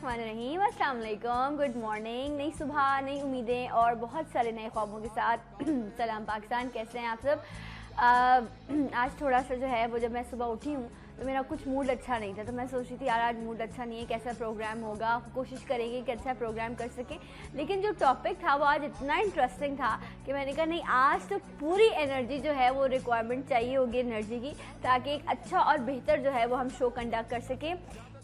बिस्मिल्लाहिर्रहमानिर्रहीम, अस्सलाम वालेकुम, गुड मॉर्निंग। नई सुबह, नई उम्मीदें और बहुत सारे नए ख्वाबों के साथ सलाम पाकिस्तान। कैसे हैं आप सब? आज थोड़ा सा जो है वो जब मैं सुबह उठी हूँ तो मेरा कुछ मूड अच्छा नहीं था, तो मैं सोच रही थी यार आज मूड अच्छा नहीं है, कैसा प्रोग्राम होगा, कोशिश करेंगे कि अच्छा प्रोग्राम कर सकें। लेकिन जो टॉपिक था वो आज इतना इंटरेस्टिंग था कि मैंने कहा नहीं, आज तो पूरी एनर्जी जो है वो रिक्वायरमेंट चाहिए होगी एनर्जी की, ताकि एक अच्छा और बेहतर जो है वो हम शो कंडक्ट कर सकें।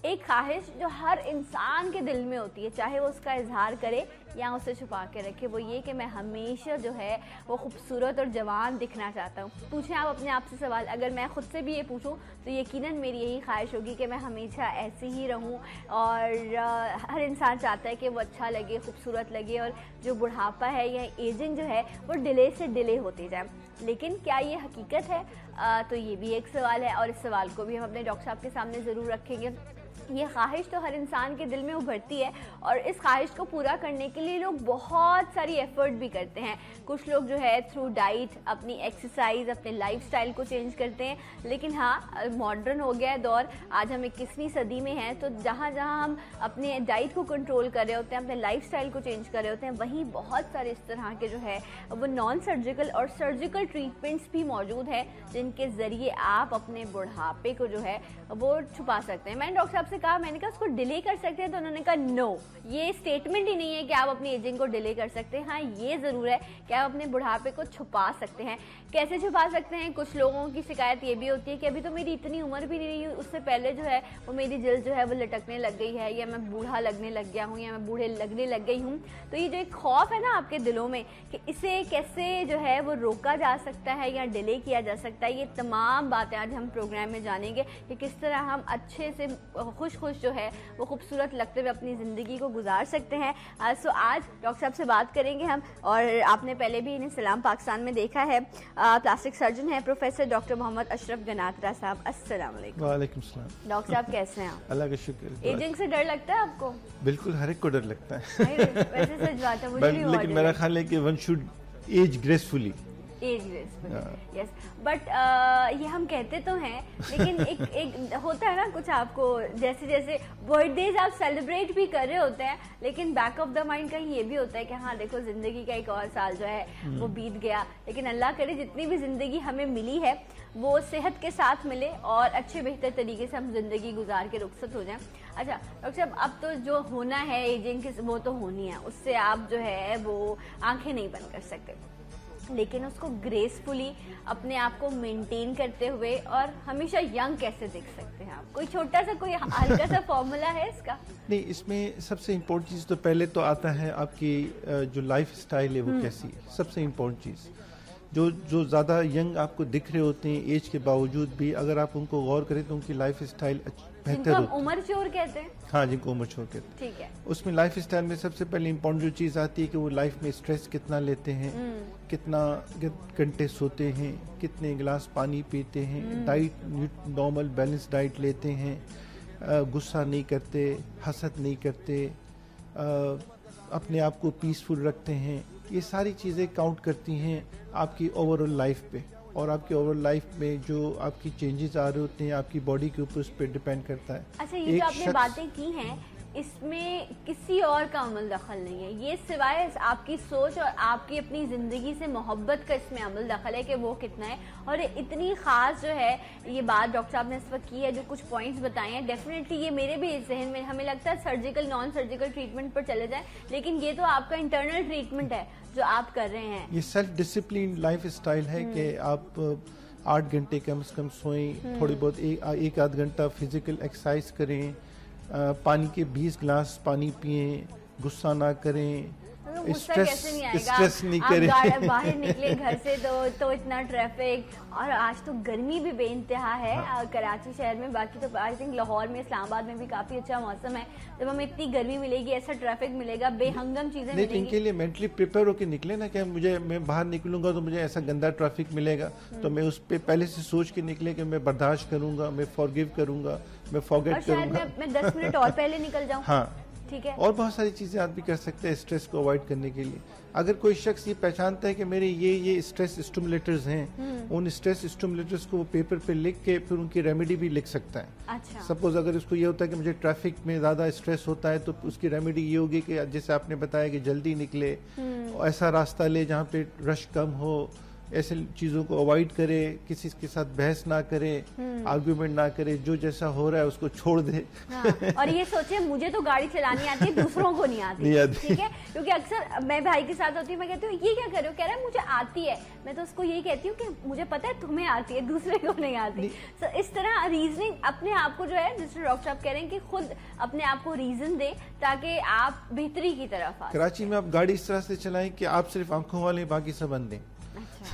एक ख्वाहिश जो हर इंसान के दिल में होती है, चाहे वो उसका इजहार करे या उसे छुपा के रखे, वो ये कि मैं हमेशा जो है वो खूबसूरत और जवान दिखना चाहता हूँ। पूछें आप अपने आप से सवाल, अगर मैं ख़ुद से भी ये पूछूं तो यकीनन मेरी यही ख्वाहिश होगी कि मैं हमेशा ऐसी ही रहूं। और हर इंसान चाहता है कि वो अच्छा लगे, खूबसूरत लगे, और जो बुढ़ापा है या एजिंग जो है वो डिले से डिले होती जाए। लेकिन क्या ये हकीकत है? तो ये भी एक सवाल है, और इस सवाल को भी हम अपने डॉक्टर साहब के सामने ज़रूर रखेंगे। ये ख्वाहिश तो हर इंसान के दिल में उभरती है, और इस ख्वाहिश को पूरा करने के लिए लोग बहुत सारी एफर्ट भी करते हैं। कुछ लोग जो है थ्रू डाइट, अपनी एक्सरसाइज, अपने लाइफस्टाइल को चेंज करते हैं। लेकिन हाँ, मॉडर्न हो गया है दौर, आज हम 21वीं सदी में हैं, तो जहाँ जहाँ हम अपने डाइट को कंट्रोल कर रहे होते हैं, अपने लाइफस्टाइल को चेंज कर रहे होते हैं, वहीं बहुत सारे इस तरह के जो है वो नॉन सर्जिकल और सर्जिकल ट्रीटमेंट्स भी मौजूद हैं, जिनके ज़रिए आप अपने बुढ़ापे को जो है वो छुपा सकते हैं। मैंने डॉक्टर साहब से कहा, मैंने कहा उसको डिले कर सकते हैं, तो उन्होंने कहा नो, ये स्टेटमेंट ही नहीं है कि आप अपनी एजिंग को डिले कर सकते हैं। हाँ, ये ज़रूर है कि आप अपने बुढ़ापे को छुपा सकते हैं। कैसे छुपा सकते हैं? कुछ लोगों की शिकायत ये भी होती है कि अभी तो मेरी इतनी उम्र भी नहीं रही, उससे पहले जो है वो मेरी जल्द जो है वो लटकने लग गई है, या मैं बूढ़ा लगने लग गया हूँ, या मैं बूढ़े लगने लग गई हूँ। तो ये जो एक खौफ है ना आपके दिलों में कि इसे कैसे जो है वो रोका जा सकता है या डिले किया जा सकता है, ये तमाम बातें आज हम प्रोग्राम में जानेंगे कि किस तरह हम अच्छे से खुश जो है वो खूबसूरत लगते हुए अपनी ज़िंदगी को गुजार सकते हैं। सो आज डॉक्टर साहब से बात करेंगे हम, और आपने पहले भी इन्हें सलाम पाकिस्तान में देखा है। प्लास्टिक सर्जन है प्रोफेसर डॉक्टर मोहम्मद अशरफ गनात्रा साहब। अस्सलाम वालेकुम। वालेकुम सलाम। डॉक्टर साहब कैसे हैं आप? अल्लाह का शुक्र। एजिंग से डर लगता है आपको? बिल्कुल, हर एक को डर लगता है। वैसे सच बात है, मुझे भी लेकिन मेरा ख्याल है कि one should age gracefully. Yes, but ये हम कहते तो हैं, लेकिन एक होता है ना कुछ, आपको जैसे जैसे बर्थडेज आप सेलिब्रेट भी कर रहे होते हैं, लेकिन बैक ऑफ द माइंड कहीं ये भी होता है कि हाँ देखो, जिंदगी का एक और साल जो है वो बीत गया। लेकिन अल्लाह करे जितनी भी जिंदगी हमें मिली है वो सेहत के साथ मिले और अच्छे बेहतर तरीके से हम जिंदगी गुजार के रुखसत हो जाएं। अच्छा डॉक्टर साहब, अब तो जो होना है एजिंग की वो तो होनी है, उससे आप जो है वो आंखें नहीं बंद कर सकते, लेकिन उसको ग्रेसफुली अपने आप को मेंटेन करते हुए और हमेशा यंग कैसे दिख सकते हैं आप? कोई छोटा सा, कोई हल्का सा फॉर्मूला है इसका? नहीं, इसमें सबसे इम्पोर्टेंट चीज़ तो पहले तो आता है आपकी जो लाइफ स्टाइल है वो कैसी है। सबसे इम्पोर्टेंट चीज़, जो ज़्यादा यंग आपको दिख रहे होते हैं एज के बावजूद भी, अगर आप उनको गौर करें तो उनकी लाइफ स्टाइल बेहतर होती है। उम्र चोर कहते हैं। हाँ, जिनको उम्र चोर कहते हैं। ठीक है। उसमें लाइफ स्टाइल में सबसे पहले इम्पोर्टेंट जो चीज़ आती है कि वो लाइफ में स्ट्रेस कितना लेते हैं, कितना घंटे सोते हैं, कितने गिलास पानी पीते हैं, डाइट नॉर्मल बैलेंस डाइट लेते हैं, गुस्सा नहीं करते, हसद नहीं करते, अपने आप को पीसफुल रखते हैं। ये सारी चीज़ें काउंट करती हैं आपकी ओवरऑल लाइफ पे, और आपकी ओवरऑल लाइफ में जो आपकी चेंजेस आ रहे होते हैं आपकी बॉडी के ऊपर, उस पर डिपेंड करता है। अच्छा, ये जो आपने बातें की हैं इसमें किसी और का अमल दखल नहीं है, ये सिवाय आपकी सोच और आपकी अपनी ज़िंदगी से मोहब्बत का इसमें अमल दखल है कि वो कितना है। और इतनी ख़ास जो है ये बात डॉक्टर साहब ने इस वक्त की है, जो कुछ पॉइंट्स बताए हैं, डेफिनेटली ये मेरे भी जहन में, हमें लगता है सर्जिकल नॉन सर्जिकल ट्रीटमेंट पर चले जाए, लेकिन ये तो आपका इंटरनल ट्रीटमेंट है जो आप कर रहे हैं। ये सेल्फ डिसिप्लिन लाइफ स्टाइल है कि आप 8 घंटे कम से कम सोएं, थोड़ी बहुत एक आध घंटा फिजिकल एक्सरसाइज करें, पानी के 20 गिलास पानी पिएं, गुस्सा ना करें, स्ट्रेस नहीं करें। बाहर निकले घर से तो इतना ट्रैफिक, और आज तो गर्मी भी बेइंतहा है। हाँ। कराची शहर में, बाकी तो आई थिंक लाहौर में, इस्लामाबाद में भी काफी अच्छा मौसम है। जब हमें इतनी गर्मी मिलेगी, ऐसा ट्रैफिक मिलेगा, बेहंगम चीजें मिलेंगी। इनके लिए मेंटली प्रिपेयर होकर निकले ना कि मैं बाहर निकलूंगा तो मुझे ऐसा गंदा ट्रैफिक मिलेगा, तो मैं उस पर पहले से सोच के निकले कि मैं बर्दाश्त करूंगा, मैं फॉरगिव करूंगा, मैं फॉरगेट करूंगा। मैं 10 मिनट और पहले निकल जाऊं। हाँ, ठीक है। और बहुत सारी चीजें आदमी कर सकते हैं स्ट्रेस को अवॉइड करने के लिए। अगर कोई शख्स ये पहचानता है कि मेरे ये स्ट्रेस स्टिमुलेटर्स हैं, उन स्ट्रेस स्टिमुलेटर्स को वो पेपर पे लिख के फिर उनकी रेमेडी भी लिख सकता है। अच्छा। सपोज अगर उसको ये होता है कि मुझे ट्रैफिक में ज्यादा स्ट्रेस होता है, तो उसकी रेमेडी ये होगी कि जैसे आपने बताया कि जल्दी निकले, ऐसा रास्ता ले जहाँ पे रश कम हो, ऐसे चीजों को अवॉइड करे, किसी के साथ बहस ना करे, आर्ग्यूमेंट ना करे, जो जैसा हो रहा है उसको छोड़ दे। हाँ, और ये सोचे मुझे तो गाड़ी चलानी आती है, दूसरों को नहीं आती, ठीक है। क्योंकि अक्सर मैं भाई के साथ होती हूँ, मैं कहती हूँ ये क्या कर रहे हो, कह रहा है मुझे आती है। मैं तो उसको यही कहती हूँ कि मुझे पता है तुम्हें आती है, दूसरे को नहीं आती। तो इस तरह रीजनिंग अपने आप को जो है, जिस डॉक्टर साहब कह रहे हैं कि खुद अपने आप को रीजन दे ताकि आप बेहतरी की तरफ आ। कराची में आप गाड़ी इस तरह से चलाएं कि आप सिर्फ आंखों वाले, बाकी सब अंधे।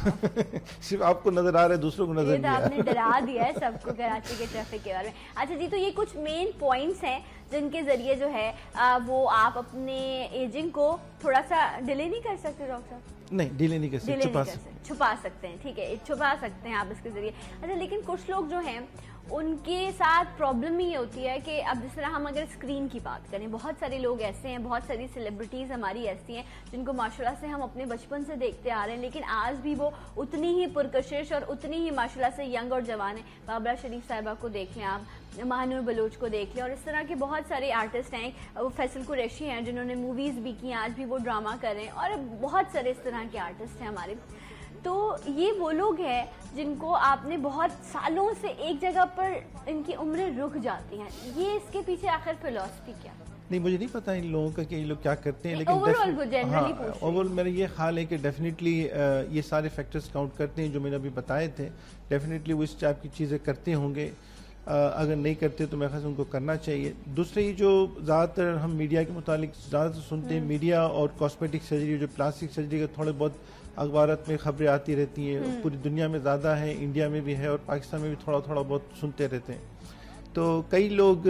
सिर्फ आपको नजर आ रहा है, दूसरों को नजर नहीं आ रहा। आपने डरा दिया है सबको कराची के ट्रैफिक के बारे में। अच्छा जी, तो ये कुछ मेन पॉइंट्स हैं जिनके जरिए जो है वो आप अपने एजिंग को थोड़ा सा डिले नहीं कर सकते डॉक्टर साहब? नहीं, डिले नहीं कर सकते, छुपा सकते हैं, ठीक है, छुपा सकते हैं आप इसके जरिए। अच्छा, लेकिन कुछ लोग जो हैं उनके साथ प्रॉब्लम ही होती है कि अब जिस तरह हम अगर स्क्रीन की बात करें, बहुत सारे लोग ऐसे हैं, बहुत सारी सेलिब्रिटीज़ हमारी ऐसी हैं जिनको माशाल्लाह से हम अपने बचपन से देखते आ रहे हैं, लेकिन आज भी वो उतनी ही पुरकशिश और उतनी ही माशाल्लाह से यंग और जवान है। बाबरा शरीफ साहिबा को देख लें आप, महानूर बलोच को देख लें, और इस तरह के बहुत सारे आर्टिस्ट हैं, वो फैसल कुरैशी हैं जिन्होंने मूवीज़ भी की, आज भी वो ड्रामा कर रहे हैं, और बहुत सारे इस तरह के आर्टिस्ट हैं हमारे। तो ये वो लोग हैं जिनको आपने बहुत सालों से एक जगह पर इनकी उम्रें रुक जाती हैं, ये इसके पीछे आखिर फिलॉसफी क्या? नहीं, मुझे नहीं पता इन लोगों का कि ये लोग क्या करते हैं, लेकिन ओवरऑल मेरा ये ख्याल है कि डेफिनेटली ये सारे फैक्टर्स काउंट करते हैं जो मैंने अभी बताए थे। डेफिनेटली वो इस टाइप की चीज़ें करते होंगे, अगर नहीं करते तो मेरे ख्याल से उनको करना चाहिए। दूसरे ये जो ज़्यादातर हम मीडिया के मुतालिक ज़्यादातर सुनते हैं, मीडिया और कॉस्मेटिक सर्जरी, जो प्लास्टिक सर्जरी के थोड़े बहुत अखबारात में खबरें आती रहती हैं, पूरी दुनिया में ज़्यादा है, इंडिया में भी है और पाकिस्तान में भी थोड़ा थोड़ा बहुत सुनते रहते हैं। तो कई लोग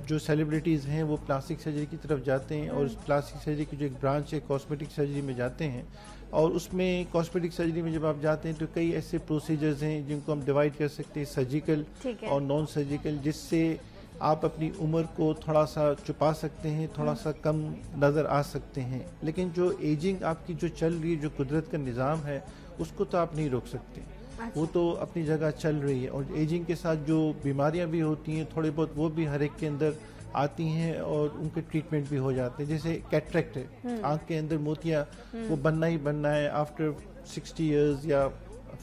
जो सेलिब्रिटीज़ हैं वो प्लास्टिक सर्जरी की तरफ जाते हैं, और उस प्लास्टिक सर्जरी की जो एक ब्रांच है कॉस्मेटिक सर्जरी में जाते हैं, और उसमें कॉस्मेटिक सर्जरी में जब आप जाते हैं तो कई ऐसे प्रोसीजर्स हैं जिनको हम डिवाइड कर सकते हैं, सर्जिकल और नॉन सर्जिकल, जिससे आप अपनी उम्र को थोड़ा सा छुपा सकते हैं, थोड़ा सा कम नज़र आ सकते हैं। लेकिन जो एजिंग आपकी जो चल रही है, जो कुदरत का निज़ाम है, उसको तो आप नहीं रोक सकते। अच्छा। वो तो अपनी जगह चल रही है, और एजिंग के साथ जो बीमारियां भी होती हैं थोड़ी बहुत, वो भी हर एक के अंदर आती हैं और उनके ट्रीटमेंट भी हो जाते हैं। जैसे कैटरेक्ट है, आंख के अंदर मोतिया, वो बनना ही बनना है आफ्टर 60 इयर्स या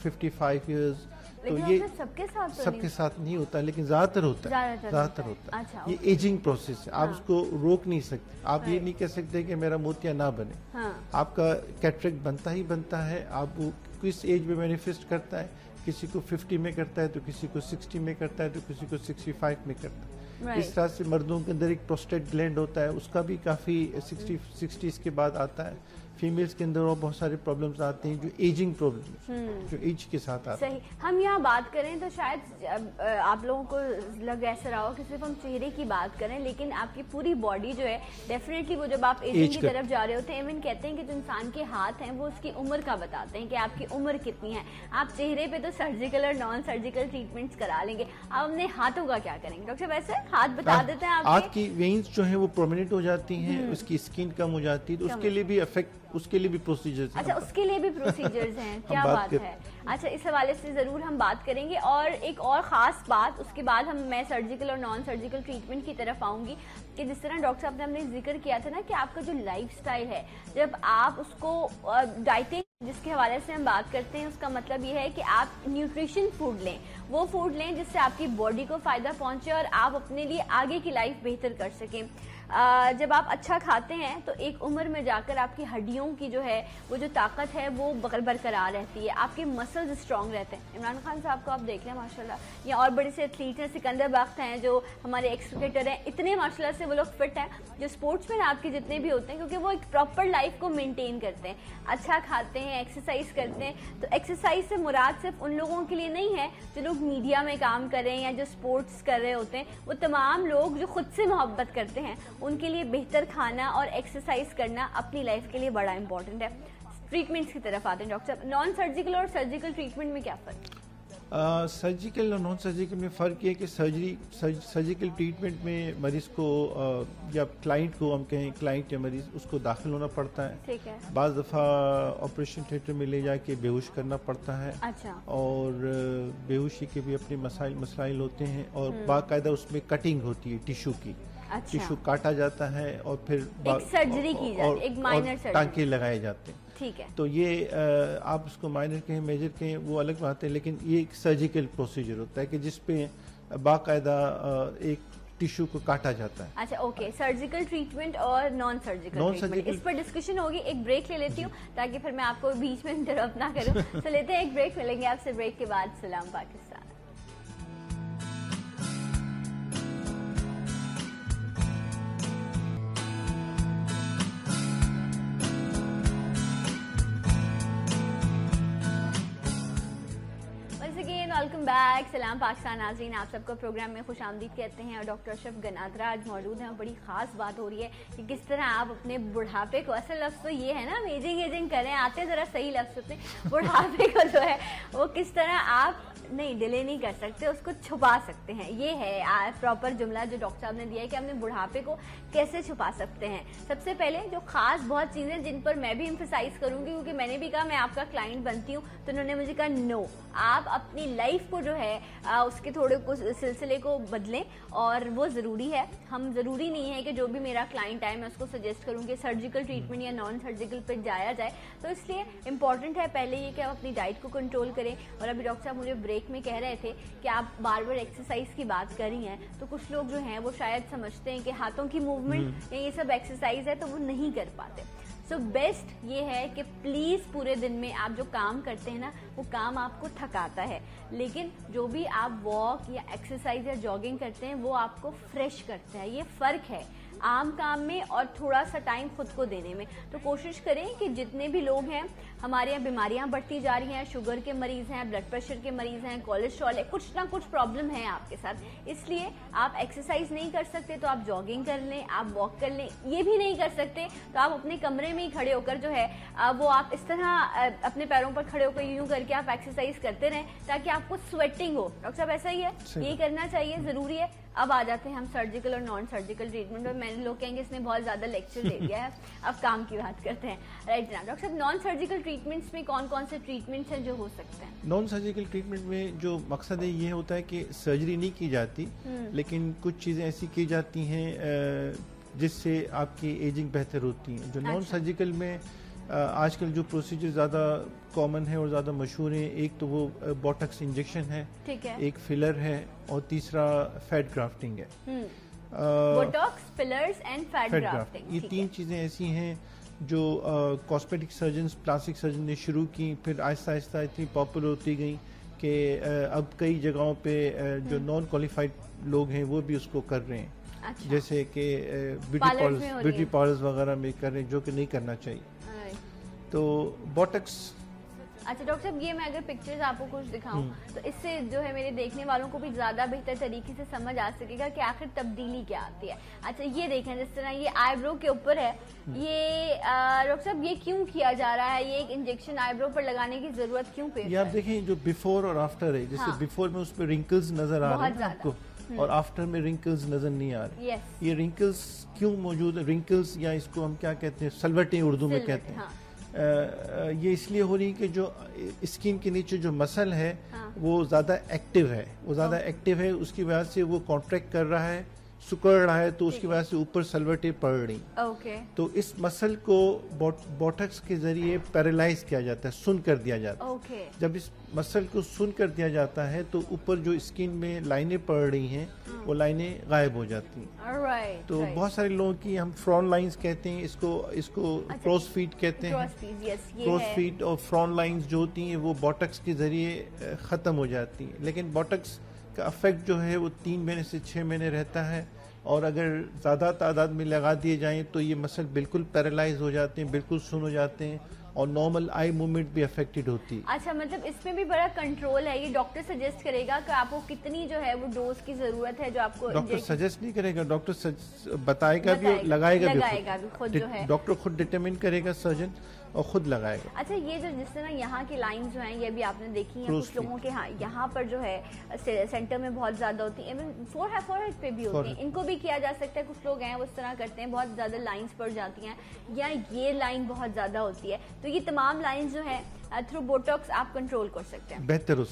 55 इयर्स। तो ये सबके साथ नहीं होता, लेकिन ज्यादातर होता है। अच्छा, ये एजिंग प्रोसेस है, आप उसको रोक नहीं सकते। आप ये नहीं कह सकते कि मेरा मोतिया ना बने। आपका कैटरेक्ट बनता ही बनता है। आप वो किस एज में मैनिफेस्ट करता है, किसी को 50 में करता है, तो किसी को 60 में करता है, तो किसी को 65 में करता है। इस तरह से मर्दों के अंदर एक प्रोस्टेट ग्लैंड होता है, उसका भी काफी 60s के बाद आता है। फीमेल्स के अंदर और बहुत सारे प्रॉब्लम्स आते हैं, जो एजिंग प्रॉब्लम्स, जो एज के साथ आते हैं। सही। हम यहाँ बात करें तो शायद आप लोगों को लग ऐसा रहा हो कि सिर्फ हम चेहरे की बात करें, लेकिन आपकी पूरी बॉडी जो है डेफिनेटली वो जब आप एजिंग की तरफ जा रहे होते हैं, इवन कहते हैं कि जो इंसान के हाथ हैं वो उसकी उम्र का बताते हैं कि आपकी उम्र कितनी है। आप चेहरे पे तो सर्जिकल और नॉन सर्जिकल ट्रीटमेंट्स करा लेंगे, आप अपने हाथों का क्या करेंगे डॉक्टर? वैसे हाथ बता देते हैं, हाथ की वेन्स जो है वो प्रोमिनेंट हो जाती हैं, उसकी स्किन कम हो जाती है, तो उसके लिए भी इफेक्ट, उसके लिए भी प्रोसीजर्स हैं। अच्छा, उसके लिए भी प्रोसीजर्स हैं। क्या बात है। अच्छा, इस हवाले से जरूर हम बात करेंगे, और एक और खास बात उसके बाद मैं सर्जिकल और नॉन सर्जिकल ट्रीटमेंट की तरफ आऊंगी कि जिस तरह डॉक्टर साहब ने हमने जिक्र किया था ना कि आपका जो लाइफस्टाइल है, जब आप उसको डाइटिंग जिसके हवाले से हम बात करते हैं, उसका मतलब ये है कि आप न्यूट्रिशन फूड लें, वो फूड लें जिससे आपकी बॉडी को फायदा पहुंचे और आप अपने लिए आगे की लाइफ बेहतर कर सकें। जब आप अच्छा खाते हैं तो एक उम्र में जाकर आपकी हड्डियों की जो है वो जो ताकत है वो बरकरार रहती है, आपके मसल्स स्ट्रांग रहते हैं। इमरान खान साहब को आप देख लें माशाल्लाह, या और बड़े से एथलीट हैं, सिकंदर बख्त हैं जो हमारे एक्स क्रिकेटर हैं, इतने माशाल्लाह से वो लोग फिट हैं, जो स्पोर्ट्समैन आपके जितने भी होते हैं, क्योंकि वो एक प्रॉपर लाइफ को मेनटेन करते हैं, अच्छा खाते हैं, एक्सरसाइज करते हैं। तो एक्सरसाइज से मुराद सिर्फ उन लोगों के लिए नहीं है जो लोग मीडिया में काम कर रहे हैं या जो स्पोर्ट्स कर रहे होते हैं, वो तमाम लोग जो खुद से मोहब्बत करते हैं, उनके लिए बेहतर खाना और एक्सरसाइज करना अपनी लाइफ के लिए बड़ा इंपॉर्टेंट है। ट्रीटमेंट्स की तरफ आते हैं डॉक्टर साहब, नॉन सर्जिकल और सर्जिकल ट्रीटमेंट में क्या फर्क? सर्जिकल और नॉन सर्जिकल में फ़र्क ये है कि सर्जिकल ट्रीटमेंट में मरीज को या क्लाइंट को, हम कहें क्लाइंट या मरीज, उसको दाखिल होना पड़ता है। ठीक है। बाज़ दफ़ा ऑपरेशन थिएटर में ले जाके बेहोश करना पड़ता है। अच्छा। और बेहोशी के भी अपने मसाइल होते हैं, और बाकायदा उसमें कटिंग होती है टिश्यू की। अच्छा। टिश्यू काटा जाता है और फिर एक सर्जरी की जाती है, एक माइनर सर्जरी, टांके लगाए जाते हैं। ठीक है। तो ये आप उसको माइनर कहें मेजर कहें वो अलग बात है, लेकिन ये एक सर्जिकल प्रोसीजर होता है कि जिसपे बाकायदा एक टिश्यू को काटा जाता है। अच्छा, ओके। सर्जिकल ट्रीटमेंट और नॉन सर्जिकल, इस पर डिस्कशन होगी। एक ब्रेक ले लेती हूँ ताकि फिर मैं आपको बीच में इंटरप्ट ना करूँ। तो लेते हैं एक ब्रेक, मिलेंगे आपसे ब्रेक के बाद। सलाम पाकिस्तान। Welcome back. सलाम पाकिस्तान नाज़रीन, आप सबको प्रोग्राम में खुश आमदीद कहते हैं। और डॉक्टर अशरफ गनात्रा आज मौजूद हैं और बड़ी ख़ास बात हो रही है कि किस तरह आप अपने बुढ़ापे को, असल लफ्ज़ तो ये है ना, एजिंग करें, आते ज़रा सही लफ्ज़ होते, बुढ़ापे को जो है वो किस तरह आप नहीं डिले नहीं कर सकते, उसको छुपा सकते हैं। ये है प्रॉपर जुमला जो डॉक्टर साहब ने दिया है कि अपने बुढ़ापे को कैसे छुपा सकते हैं। सबसे पहले जो खास बहुत चीज़ें जिन पर मैं भी एम्फसाइज करूंगी, क्योंकि मैंने भी कहा मैं आपका क्लाइंट बनती हूँ, तो उन्होंने मुझे कहा नो, आप अपनी लाइफ को जो है उसके थोड़े कुछ सिलसिले को बदलें, और वो ज़रूरी है। हम ज़रूरी नहीं है कि जो भी मेरा क्लाइंट आए मैं उसको सजेस्ट करूँ कि सर्जिकल ट्रीटमेंट या नॉन सर्जिकल पर जाया जाए। तो इसलिए इम्पॉर्टेंट है पहले ये कि आप अपनी डाइट को कंट्रोल करें। और अभी डॉक्टर साहब मुझे ब्रेक में कह रहे थे कि आप बार बार एक्सरसाइज की बात कर रही हैं, तो कुछ लोग जो हैं वो शायद समझते हैं कि हाथों की मूवमेंट या ये सब एक्सरसाइज है, तो वो नहीं कर पाते। सो बेस्ट ये है कि प्लीज़ पूरे दिन में आप जो काम करते हैं ना, वो काम आपको थकाता है, लेकिन जो भी आप वॉक या एक्सरसाइज या जॉगिंग करते हैं वो आपको फ्रेश करता है। ये फ़र्क है आम काम में और थोड़ा सा टाइम खुद को देने में। तो कोशिश करें कि जितने भी लोग हैं, हमारे यहाँ बीमारियां बढ़ती जा रही हैं, शुगर के मरीज हैं, ब्लड प्रेशर के मरीज हैं, कोलेस्ट्रॉल है, कुछ ना कुछ प्रॉब्लम है आपके साथ, इसलिए आप एक्सरसाइज नहीं कर सकते तो आप जॉगिंग कर लें, आप वॉक कर लें। ये भी नहीं कर सकते तो आप अपने कमरे में ही खड़े होकर जो है वो आप इस तरह अपने पैरों पर खड़े होकर यूं करके आप एक्सरसाइज करते रहें ताकि आपको स्वेटिंग हो। डॉक्टर साहब ऐसा ही है, यही करना चाहिए, जरूरी है। अब आ जाते हैं हम सर्जिकल और नॉन सर्जिकल ट्रीटमेंट पर। मैंने लोग कहेंगे इसने बहुत ज्यादा लेक्चर दे दिया है, अब काम की बात करते हैं। राइट जनाब। डॉक्टर साहब, नॉन सर्जिकल ट्रीटमेंट्स में कौन कौन से ट्रीटमेंट्स हैं जो हो सकते हैं? नॉन सर्जिकल ट्रीटमेंट में जो मकसद है ये होता है कि सर्जरी नहीं की जाती, लेकिन कुछ चीज़ें ऐसी की जाती हैं जिससे आपकी एजिंग बेहतर होती है। जो नॉन सर्जिकल में आजकल जो प्रोसीजर ज़्यादा कॉमन है और ज़्यादा मशहूर है, एक तो वो बोटॉक्स इंजेक्शन है, ठीक है, एक फिलर है, और तीसरा फैट ग्राफ्टिंग है। Botox, fillers and fat grafting, ये तीन चीज़ें ऐसी हैं जो कॉस्मेटिक सर्जन, प्लास्टिक सर्जन ने शुरू की, फिर आहिस्ता आहिस्ता इतनी पॉपुलर होती गई कि अब कई जगहों पे जो नॉन क्वालिफाइड लोग हैं वो भी उसको कर रहे हैं। अच्छा। जैसे कि ब्यूटी पार्लर्स वगैरह में कर रहे हैं, जो कि नहीं करना चाहिए। तो बोटॉक्स। अच्छा डॉक्टर साहब, ये मैं अगर पिक्चर्स आपको कुछ दिखाऊं तो इससे जो है मेरे देखने वालों को भी ज्यादा बेहतर तरीके से समझ आ सकेगा कि आखिर तब्दीली क्या आती है। अच्छा ये देखें, जिस तरह ये आईब्रो के ऊपर है, ये डॉक्टर साहब ये क्यों किया जा रहा है? ये एक इंजेक्शन आईब्रो पर लगाने की जरूरत क्यों पेश? ये आप देखें जो बिफोर और आफ्टर है, जैसे बिफोर में उस पर रिंकल्स नजर आ रहे हैं आपको, और आफ्टर में रिंकल्स नजर नहीं आ रहे। ये रिंकल्स क्यों मौजूद है? रिंकल्स या इसको हम क्या कहते हैं, सलवटें उर्दू में कहते हैं। ये इसलिए हो रही है कि जो स्किन के नीचे जो मसल है वो ज़्यादा एक्टिव है, एक्टिव है, उसकी वजह से वो कॉन्ट्रैक्ट कर रहा है, सुकड़ रहा है, तो उसकी वजह से ऊपर सलवटें पड़ रही। तो इस मसल को बोटॉक्स के जरिए पैरालाइज किया जाता है, सुन कर दिया जाता है। जब इस मसल को सुन कर दिया जाता है तो ऊपर जो स्किन में लाइनें पड़ रही हैं वो लाइनें गायब हो जाती हैं। तो बहुत सारे लोगों की हम फ्रॉन लाइंस कहते हैं, इसको क्रॉस फीट कहते हैं। क्रॉस फीट और फ्रॉन लाइंस जो होती हैं वो बोटॉक्स के जरिए खत्म हो जाती हैं, लेकिन बोटॉक्स का इफेक्ट जो है वो 3 महीने से 6 महीने रहता है, और अगर ज़्यादा तादाद में लगा दिए जाएं तो ये मसल बिल्कुल पैरालाइज हो जाते हैं, बिल्कुल सुन हो जाते हैं, और नॉर्मल आई मूवमेंट भी अफेक्टेड होती है। अच्छा, मतलब इसमें भी बड़ा कंट्रोल है। ये डॉक्टर सजेस्ट करेगा कि आपको कितनी जो है वो डोज की जरूरत है, जो आपको डॉक्टर सजेस्ट नहीं करेगा, डॉक्टर बताएगा भी, लगाएगा भी खुद जो है, डॉक्टर खुद डिटरमिन करेगा सर्जन और खुद लगाएगा। अच्छा, ये जो जिस तरह यहाँ की लाइन जो हैं ये भी आपने देखी है कुछ लोगों के, हाँ यहाँ पर जो है सेंटर में बहुत ज्यादा होती है, इवन फोरहेड पे भी होती है, इनको भी किया जा सकता है। कुछ लोग हैं वो इस तरह करते हैं, बहुत ज्यादा लाइंस पड़ जाती हैं, या ये लाइन बहुत ज्यादा होती है, तो ये तमाम लाइन जो है थ्रू बोटॉक्स आप कंट्रोल कर सकते हैं, बेहतर हो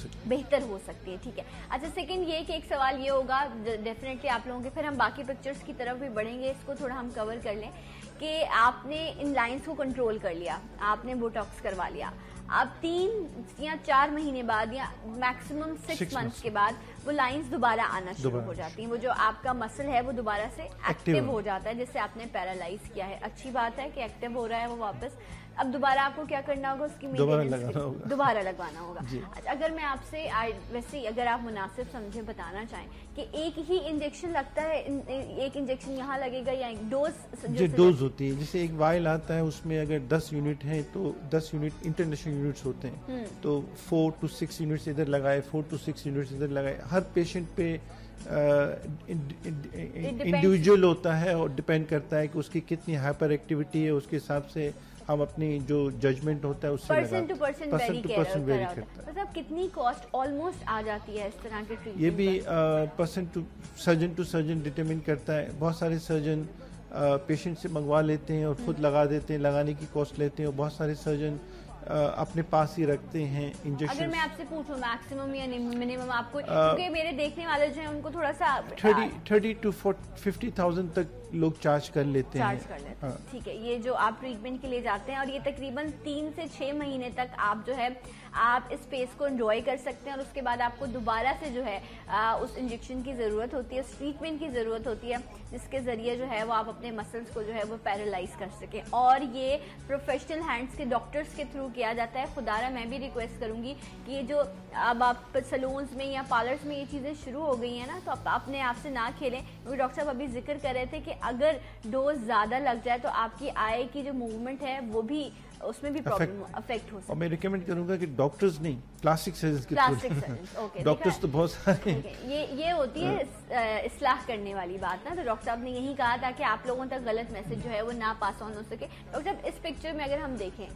सकती है। ठीक है। अच्छा, सेकंड ये कि एक सवाल ये होगा डेफिनेटली आप लोगों के, फिर हम बाकी पिक्चर्स की तरफ भी बढ़ेंगे, इसको थोड़ा हम कवर कर लें कि आपने इन लाइंस को कंट्रोल कर लिया, आपने बोटॉक्स करवा लिया, अब 3 या 4 महीने बाद या मैक्सिमम 6 मंथ्स के बाद वो लाइंस दोबारा आना शुरू हो जाती हैं, वो जो आपका मसल है वो दोबारा से एक्टिव हो जाता है, जिससे आपने पैरालाइज किया है। अच्छी बात है कि एक्टिव हो रहा है वो वापस। अब दोबारा आपको क्या करना होगा, उसकी दोबारा लगवाना होगा। अच्छा, अगर मैं आपसे वैसे अगर आप मुनासिब समझे बताना चाहें कि एक ही इंजेक्शन लगता है, एक इंजेक्शन यहाँ लगेगा या एक डोज होती है, जैसे एक वाइल आता है उसमें अगर 10 यूनिट है तो 10 यूनिट इंटरनेशनल यूनिट्स होते हैं, तो 4 to 6 यूनिट्स इधर लगाए, 4 to 6 यूनिट्स इधर लगाए। हर पेशेंट पे इंडिविजुअल होता है और डिपेंड करता है कि उसकी कितनी हाइपर एक्टिविटी है, उसके हिसाब से हम अपनी जो जजमेंट होता है उससे पर्सन टू पर्सन वेरी करता है। मतलब कितनी कॉस्ट ऑलमोस्ट आ जाती है इस तरह के ट्रीटमेंट? ये भी पर्सन टू सर्जन डिटरमिन करता है। बहुत सारे सर्जन पेशेंट से मंगवा लेते हैं और खुद लगा देते हैं, लगाने की कॉस्ट लेते हैं, और बहुत सारे सर्जन अपने पास ही रखते हैं इंजेक्शन। अगर मैं आपसे पूछूं मैक्सिमम या मिनिमम आपको, क्योंकि मेरे देखने वाले जो हैं उनको थोड़ा सा 30 to 50,000 तक लोग चार्ज कर लेते हैं। हाँ। ठीक है, ये जो आप ट्रीटमेंट के लिए जाते हैं, और ये तकरीबन 3 से 6 महीने तक आप जो है आप इस स्पेस को एंजॉय कर सकते हैं, और उसके बाद आपको दोबारा से जो है उस इंजेक्शन की ज़रूरत होती है, उस ट्रीटमेंट की ज़रूरत होती है, जिसके ज़रिए जो है वो आप अपने मसल्स को जो है वो पैरालाइज कर सकें। और ये प्रोफेशनल हैंड्स के डॉक्टर्स के थ्रू किया जाता है। खुदारा मैं भी रिक्वेस्ट करूंगी कि ये जो अब आप सलून्स में या पार्लर्स में ये चीज़ें शुरू हो गई हैं ना, तो आप अपने आप से ना खेलें, क्योंकि डॉक्टर साहब अभी जिक्र कर रहे थे कि अगर डोज ज़्यादा लग जाए तो आपकी आई की जो मूवमेंट है वो भी, उसमें भी प्रॉब्लम अफेक्ट हो सकती है। और मैं रिकमेंड करूंगा कि डॉक्टर्स नहीं, प्लास्टिक सर्जन के थ्रू। डॉक्टर्स तो बहुत सारे ये होती है इस्लाह करने वाली बात ना, तो डॉक्टर साहब ने यही कहा था कि आप लोगों तक गलत मैसेज जो है वो ना पास ऑन हो सके। डॉक्टर साहब, इस पिक्चर में अगर हम देखें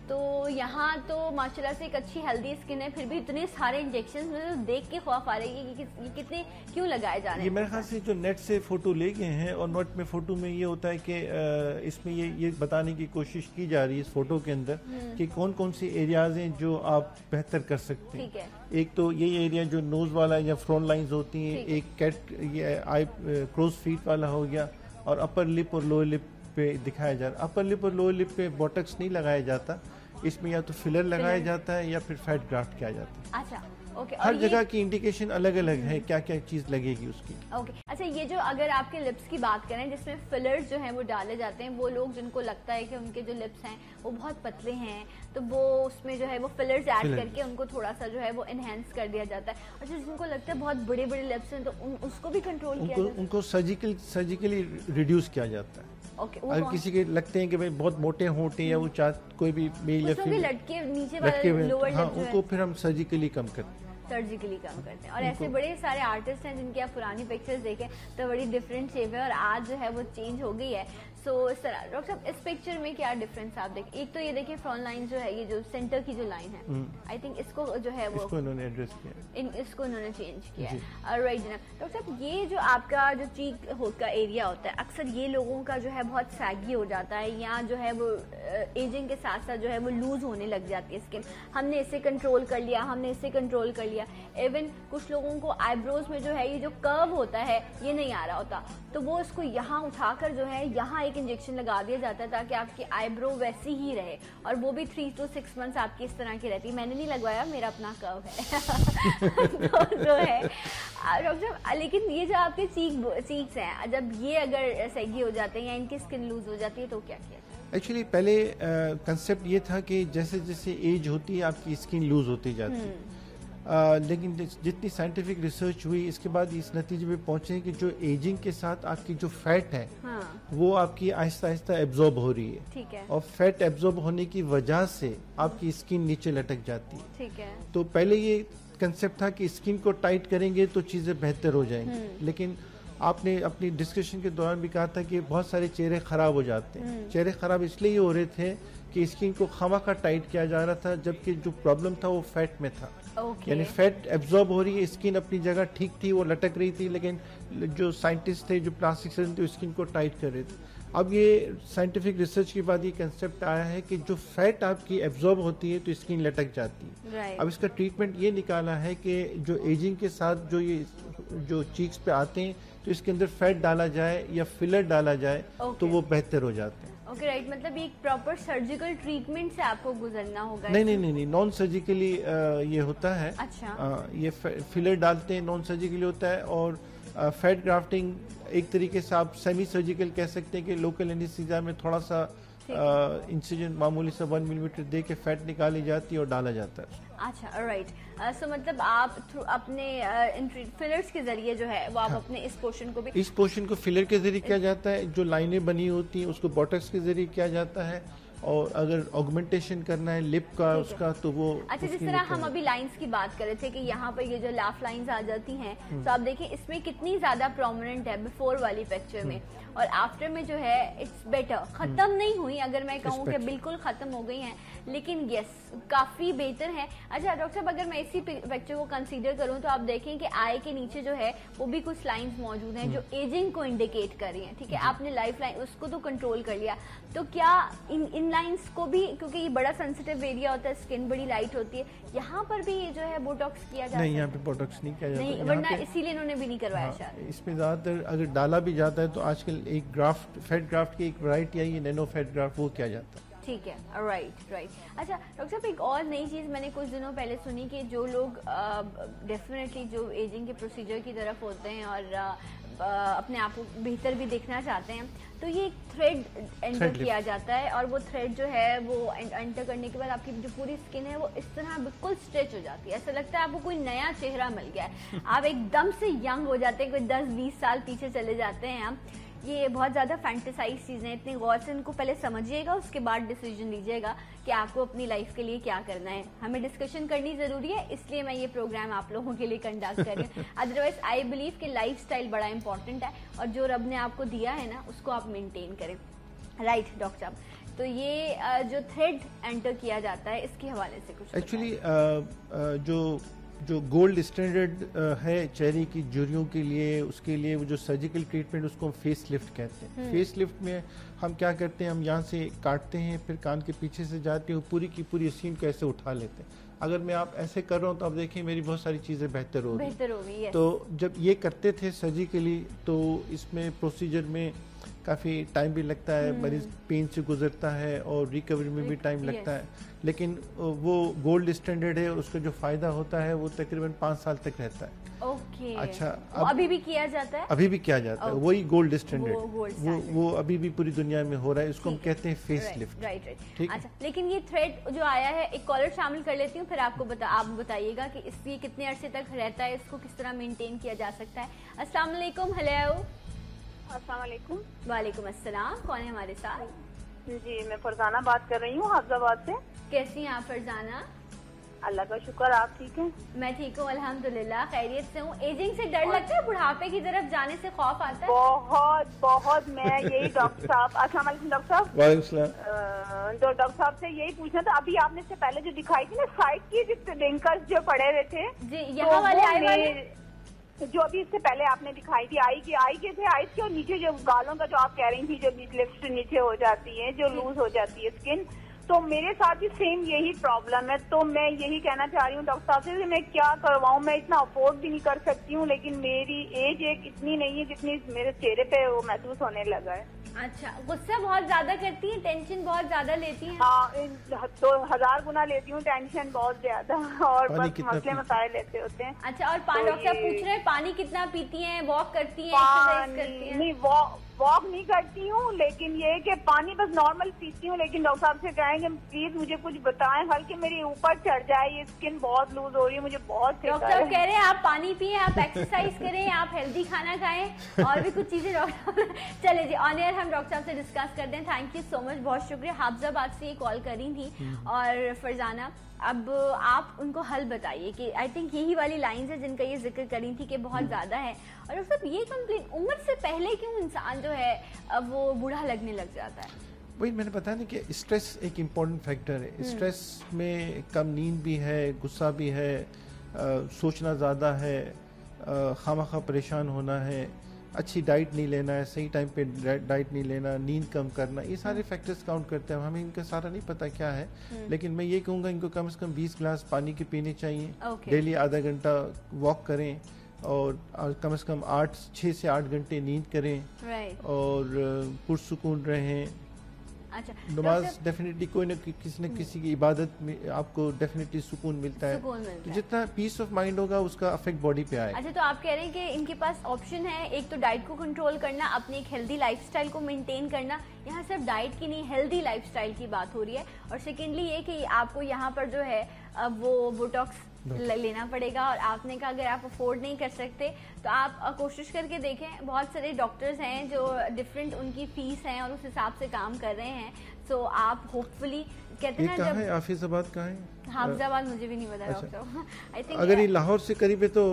तो यहाँ तो माशाल्लाह से एक अच्छी हेल्दी स्किन है, फिर भी इतने सारे इंजेक्शन मुझे तो देख के खौफ आ रही है कि ये कितने क्यों लगाए जा रहे हैं। ये मेरे ख्याल से जो नेट से फोटो ले गए हैं, और नेट में फोटो में ये होता है कि इसमें ये बताने की कोशिश की जा रही है इस फोटो के अंदर कि कौन कौन सी एरियाज हैं जो आप बेहतर कर सकते हैं। ठीक है। एक तो ये एरिया जो नोज वाला या फ्रंट लाइंस होती हैं, एक कैट ये आई क्रोज फीट वाला हो गया, और अपर लिप और लोअर लिप पे दिखाया जा रहा है। अपर लिप और लोअर लिप पे बोटॉक्स नहीं लगाया जाता, इसमें या तो फिलर लगाया जाता है या फिर फैट ग्राफ्ट किया जाता है। अच्छा, ओके। हर जगह की इंडिकेशन अलग अलग है, क्या क्या चीज लगेगी उसकी। ओके। अच्छा, ये जो अगर आपके लिप्स की बात करें जिसमें फिलर्स जो हैं वो डाले जाते हैं, वो लोग जिनको लगता है कि उनके जो लिप्स हैं वो बहुत पतले हैं, तो वो उसमें जो है वो फिलर्स ऐड करके उनको थोड़ा सा जो है वो एनहेंस कर दिया जाता है। और जिनको लगता है बहुत बड़े बड़े लिप्स हैं तो उसको भी कंट्रोल किया जाता है, उनको सर्जिकली रिड्यूस किया जाता है। अगर किसी के लगते हैं कि भाई बहुत मोटे होंठ या वो कोई भी मेल या फीमेल लटके नीचे वाला लोअर लिप, उनको फिर हम सर्जिकली कम करते हैं। और ऐसे बड़े सारे आर्टिस्ट हैं जिनकी आप पुरानी पिक्चर्स देखें तो बड़ी डिफरेंट शेप है, और आज जो है वो चेंज हो गई है। सो इस तरह डॉक्टर साहब, इस पिक्चर में क्या डिफरेंस आप देखें? एक तो ये देखिए फ्रंट लाइन जो है, ये जो सेंटर की जो लाइन है, आई थिंक इसको जो है वो इन्होंने एड्रेस किया, इसको इन्होंने चेंज किया है। राइट जनाब। डॉक्टर साहब, ये जो आपका जो चीक का एरिया होता है, अक्सर ये लोगों का जो है बहुत सैगी हो जाता है, या जो है वो एजिंग के साथ साथ जो है वो लूज होने लग जाती है स्किन। हमने इसे कंट्रोल कर लिया, हमने इसे कंट्रोल कर लिया, इवन कुछ लोगों को आईब्रोज में जो है ये जो कर्व होता है ये नहीं आ रहा होता, तो वो इसको यहाँ उठाकर जो है यहाँ एक इंजेक्शन लगा दिया जाता है ताकि आपकी आईब्रो वैसी ही रहे, और वो भी 3 to 6 मंथ्स आपकी इस तरह की रहती है। मैंने नहीं लगवाया, मेरा अपना कर्व है तो जो है डॉक्टर, लेकिन ये जो आपके चीक्स हैं, जब ये अगर सैगी हो जाते हैं या इनकी स्किन लूज हो जाती है तो क्या किया जाए? एक्चुअली पहले कंसेप्ट ये था कि जैसे जैसे एज होती है आपकी स्किन लूज होती जाती है, लेकिन जितनी साइंटिफिक रिसर्च हुई इसके बाद इस नतीजे पे पहुंचे कि जो एजिंग के साथ आपकी जो फैट है वो आपकी आहिस्ता आहिस्ता एब्जॉर्ब हो रही है। ठीक है। और फैट एब्जॉर्ब होने की वजह से आपकी स्किन नीचे लटक जाती है। ठीक है। तो पहले ये कंसेप्ट था कि स्किन को टाइट करेंगे तो चीजें बेहतर हो जाएंगी, लेकिन आपने अपनी डिस्कशन के दौरान भी कहा था कि बहुत सारे चेहरे खराब हो जाते हैं। चेहरे खराब इसलिए हो रहे थे कि स्किन को खामखा टाइट किया जा रहा था, जबकि जो प्रॉब्लम था वो फैट में था। यानी फैट एब्जॉर्ब हो रही है, स्किन अपनी जगह ठीक थी, वो लटक रही थी, लेकिन जो साइंटिस्ट थे, जो प्लास्टिक सर्जन थे, स्किन को टाइट कर रहे थे। अब ये साइंटिफिक रिसर्च के बाद ये कंसेप्ट आया है कि जो फैट आपकी एब्जॉर्ब होती है तो स्किन लटक जाती है। अब इसका ट्रीटमेंट ये निकाला है कि जो एजिंग के साथ जो चीक्स पे आते हैं तो इसके अंदर फैट डाला जाए या फिलर डाला जाए तो वो बेहतर हो जाते हैं। ओके राइट, मतलब एक प्रॉपर सर्जिकल ट्रीटमेंट से आपको गुजरना होगा। नहीं, नॉन सर्जिकली ये होता है। अच्छा। ये फिलर डालते हैं, नॉन सर्जिकली होता है। और फैट ग्राफ्टिंग एक तरीके से आप सेमी सर्जिकल कह सकते हैं कि लोकल एनेस्थीसिया में थोड़ा सा इंसिजन मामूली सा 1 मिलीमीटर दे के फैट निकाली जाती है और डाला जाता है। अच्छा राइट, सो मतलब आप अपने फिलर्स के जरिए जो है वो आप अपने इस पोर्शन को फिलर के जरिए किया जाता है। जो लाइनें बनी होती हैं उसको बोटॉक्स के जरिए किया जाता है। और अगर ऑगमेंटेशन करना है लिप का उसका तो वो अच्छा, जिस तरह हम अभी लाइंस की बात कर रहे थे कि यहाँ पर ये जो लाफ लाइंस आ जाती हैं, तो आप देखिए इसमें कितनी ज्यादा प्रोमिनेंट है बिफोर वाली पिक्चर में, और आफ्टर में जो है इट्स बेटर। खत्म नहीं हुई, अगर मैं कहूँ कि बिल्कुल खत्म हो गई हैं, लेकिन यस काफी बेहतर है। अच्छा डॉक्टर साहब, अगर मैं इसी पिक्चर को कंसीडर करूँ तो आप देखें कि आई के नीचे जो है वो भी कुछ लाइंस मौजूद हैं जो एजिंग को इंडिकेट कर रही हैं। ठीक है, आपने लाइफ लाइन उसको तो कंट्रोल कर लिया, तो क्या इन लाइंस को भी, क्योंकि ये बड़ा सेंसिटिव एरिया होता है, स्किन बड़ी लाइट होती है, यहाँ पर भी ये जो है बोटॉक्स किया जाता है? नहीं, यहाँ पे बोटॉक्स नहीं किया जाता। नहीं, वरना इसीलिए इन्होंने भी नहीं करवाया शायद। इसमें ज्यादातर अगर डाला भी जाता है तो आजकल एक ग्राफ्ट, फैट ग्राफ्ट की एक वैरायटी आई है, नैनो फैट ग्राफ्ट, वो किया जाता है। ठीक है, राइट। अच्छा डॉक्टर साहब, एक और नई चीज़ मैंने कुछ दिनों पहले सुनी कि जो लोग डेफिनेटली जो एजिंग के प्रोसीजर की तरफ होते हैं और अपने आप को बेहतर भी देखना चाहते हैं, तो ये एक थ्रेड एंटर किया जाता है, और वो थ्रेड जो है वो एंटर करने के बाद आपकी जो पूरी स्किन है वो इस तरह बिल्कुल स्ट्रेच हो जाती है। ऐसा लगता है आपको कोई नया चेहरा मिल गया है, आप एकदम से यंग हो जाते हैं, कोई 10-20 साल पीछे चले जाते हैं आप। ये बहुत ज़्यादा फैंटेसाइज चीज़ें, इतनी गौर से इनको पहले समझिएगा, उसके बाद डिसीजन लीजिएगा कि आपको अपनी लाइफ के लिए क्या करना है। हमें डिस्कशन करनी ज़रूरी है, इसलिए मैं ये प्रोग्राम आप लोगों के लिए कंडक्ट कर रही हूँ। अदरवाइज आई बिलीव कि लाइफस्टाइल बड़ा इंपॉर्टेंट है, और जो रब ने आपको दिया है ना उसको आप मेंटेन करें। राइट डॉक्टर साहब, तो ये जो थ्रेड एंटर किया जाता है इसके हवाले से कुछ एक्चुअली जो गोल्ड स्टैंडर्ड है चेहरे की झुर्रियों के लिए, उसके लिए वो जो सर्जिकल ट्रीटमेंट उसको हम फेस लिफ्ट कहते हैं। फेस लिफ्ट में हम क्या करते हैं, हम यहाँ से काटते हैं, फिर कान के पीछे से जाते हैं, पूरी की पूरी स्किन को ऐसे उठा लेते हैं। अगर मैं आप ऐसे कर रहा हूँ तो आप देखिए मेरी बहुत सारी चीज़ें बेहतर हो रही। तो जब ये करते थे सर्जिकली तो इसमें प्रोसीजर में काफ़ी टाइम भी लगता है, मरीज पेन से गुजरता है और रिकवरी में भी टाइम लगता है, लेकिन वो गोल्ड स्टैंडर्ड है, उसका जो फायदा होता है वो तकरीबन 5 साल तक रहता है। ओके। अच्छा, अभी भी किया जाता है? अभी भी किया जाता है, वही गोल्ड स्टैंडर्ड, वो अभी भी पूरी दुनिया में हो रहा है, इसको हम कहते हैं फेस लिफ्ट। राइट। ठीक। अच्छा, लेकिन ये थ्रेड जो आया है, एक कॉलर शामिल कर लेती हूँ, फिर आपको आप बताइएगा कि इसकी कितने अरसे तक रहता है, इसको किस तरह मेंटेन किया जा सकता है। अस्सलाम वालेकुम। हेलो। अस्सलाम वालेकुम। वालेकुम अस्सलाम। कौन है हमारे साथ? जी, मैं फरजाना बात कर रही हूँ हैदराबाद से। कैसी हैं आप फरजाना? अल्लाह का शुक्र, आप ठीक हैं? मैं ठीक हूँ अल्हम्दुलिल्लाह, खैरियत से हूँ। एजिंग से डर लगता है, बुढ़ापे की तरफ जाने से खौफ आता है? बहुत मैं यही डॉक्टर साहब, अस्सलाम वालेकुम डॉक्टर साहब। वालेकुम सलाम। तो डॉक्टर साहब से यही पूछना था, अभी आपने से पहले जो दिखाई थी ना साइड की जिस रिंकल्स जो पड़े हुए थे, जी यहाँ वाले आई वाले जो अभी इससे पहले आपने दिखाई थी, आई के थे, आईज के, और नीचे जो गालों का जो आप कह रही थी जो लिप्स से नीचे हो जाती है, जो लूज हो जाती है स्किन, तो मेरे साथ भी सेम यही प्रॉब्लम है। तो मैं यही कहना चाह रही हूँ डॉक्टर साहब से, मैं क्या करवाऊँ? मैं इतना अफोर्ड भी नहीं कर सकती हूँ, लेकिन मेरी एज एक इतनी नहीं है जितनी मेरे चेहरे पे वो महसूस होने लगा है। अच्छा, गुस्सा बहुत ज्यादा करती है, टेंशन बहुत ज्यादा लेती है? हाँ, तो 1000 गुना लेती हूँ टेंशन, बहुत ज्यादा, और बस मसले मसाइल लेते होते हैं। अच्छा, और डॉक्टर साहब पूछ रहे हैं पानी कितना पीती हैं, वॉक करती हैं, एक्सरसाइज करती हैं? नहीं, वॉक नहीं करती हूँ, लेकिन ये कि पानी बस नॉर्मल पीती हूँ। लेकिन डॉक्टर साहब से कहेंगे प्लीज मुझे कुछ बताएं, हल्के मेरी ऊपर चढ़ जाए, ये स्किन बहुत लूज हो रही है, मुझे बहुत। डॉक्टर साहब कह रहे हैं आप पानी पिए, आप एक्सरसाइज करें, आप हेल्दी खाना खाएं, और भी कुछ चीजें डॉक्टर चले जी ऑन एयर हम डॉक्टर साहब से डिस्कस करते हैं। थैंक यू सो मच, बहुत शुक्रिया। हैदराबाद से ये कॉल करी थी। और फरजाना, अब आप उनको हल बताइए कि आई थिंक यही वाली लाइंस है जिनका ये जिक्र करी थी कि बहुत ज्यादा है, और डॉक्टर साहब ये कंप्लीट उम्र से पहले क्यों इंसान जो है अब वो बूढ़ा लगने लग जाता है? वही मैंने बताया ना कि स्ट्रेस एक इम्पॉर्टेंट फैक्टर है। स्ट्रेस में कम नींद भी है, गुस्सा भी है, सोचना ज़्यादा है, खामखा परेशान होना है, अच्छी डाइट नहीं लेना है, सही टाइम पे डाइट नहीं लेना, नींद कम करना, ये सारे फैक्टर्स काउंट करते हैं। हमें इनका सारा नहीं पता क्या है, लेकिन मैं ये कहूँगा इनको कम से कम 20 ग्लास पानी के पीने चाहिए, डेली आधा घंटा वॉक करें और कम से कम 6 से 8 घंटे नींद करें और पुरसुकून रहें। अच्छा, नमाज डेफिनेटली कोई न किसी न किसी की इबादत में आपको डेफिनेटली सुकून मिलता है, तो जितना पीस ऑफ माइंड होगा उसका अफेक्ट बॉडी पे आएगा। अच्छा, तो आप कह रहे हैं कि इनके पास ऑप्शन है, एक तो डाइट को कंट्रोल करना, अपनी एक हेल्दी लाइफस्टाइल को मेंटेन करना। यहाँ सिर्फ डाइट की नहीं, हेल्दी लाइफस्टाइल की बात हो रही है। और सेकेंडली ये कि आपको यहाँ पर जो है वो बोटॉक्स लेना पड़ेगा, और आपने कहा अगर आप अफोर्ड नहीं कर सकते तो आप कोशिश करके देखें। बहुत सारे डॉक्टर्स हैं जो डिफरेंट उनकी फीस है और उस हिसाब से काम कर रहे हैं। सो आप होपफुली कहते हैं ना, जब हाफिजाबाद कहाँ है? हाफिजाबाद मुझे भी नहीं पता डॉक्टर। आई थिंक अगर ये लाहौर से करीब है तो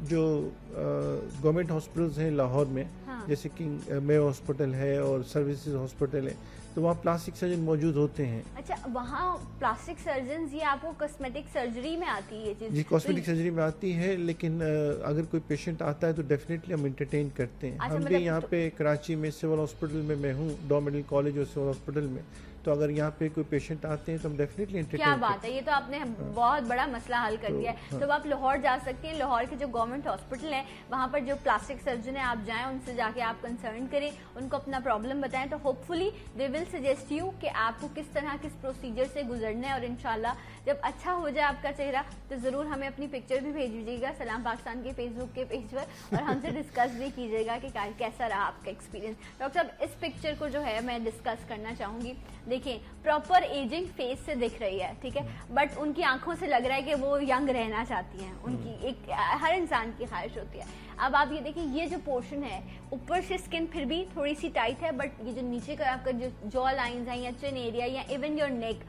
जो गवर्नमेंट हॉस्पिटल्स हैं लाहौर में, जैसे कि मेयो हॉस्पिटल है और सर्विसेज हॉस्पिटल है, तो वहाँ प्लास्टिक सर्जन मौजूद होते हैं। अच्छा, वहाँ प्लास्टिक सर्जन, ये आपको कॉस्मेटिक सर्जरी में आती है ये चीज? जी, कॉस्मेटिक सर्जरी में आती है, लेकिन अगर कोई पेशेंट आता है तो डेफिनेटली हम एंटरटेन करते हैं। हम भी यहाँ पे कराची में सिविल हॉस्पिटल में मैं हूँ, डॉ मेडिकल कॉलेज और सिविल हॉस्पिटल में, तो अगर यहाँ पे कोई पेशेंट आते हैं तो हम डेफिनेटली एंटरटेन। क्या बात है, ये तो आपने बहुत बड़ा मसला हल कर दिया है। तो आप लाहौर जा सकती हैं, लाहौर के जो गवर्नमेंट हॉस्पिटल है वहाँ पर जो प्लास्टिक सर्जन है, आप जाएं, उनसे जाके आप कंसर्न करें, उनको अपना प्रॉब्लम बताएं, तो hopefully they will suggest you कि आपको किस तरह किस प्रोसीजर से गुजरना है। और इंशाल्लाह जब अच्छा हो जाए आपका चेहरा तो जरूर हमें अपनी पिक्चर भी भेज दीजिएगा सलाम पाकिस्तान के फेसबुक के पेज पर, और हमसे डिस्कस भी कीजिएगा कि कैसा रहा आपका एक्सपीरियंस। डॉक्टर साहब, इस पिक्चर को जो है मैं डिस्कस करना चाहूंगी। देखिए, प्रॉपर एजिंग फेस से दिख रही है, ठीक है, बट उनकी आंखों से लग रहा है कि वो यंग रहना चाहती हैं। उनकी एक हर इंसान की ख्वाहिश होती है। अब आप ये देखिए, ये जो पोर्शन है ऊपर से स्किन फिर भी थोड़ी सी टाइट है, बट ये जो नीचे का आपका जो जॉ लाइंस हैं या चिन एरिया या इवन योर नेक,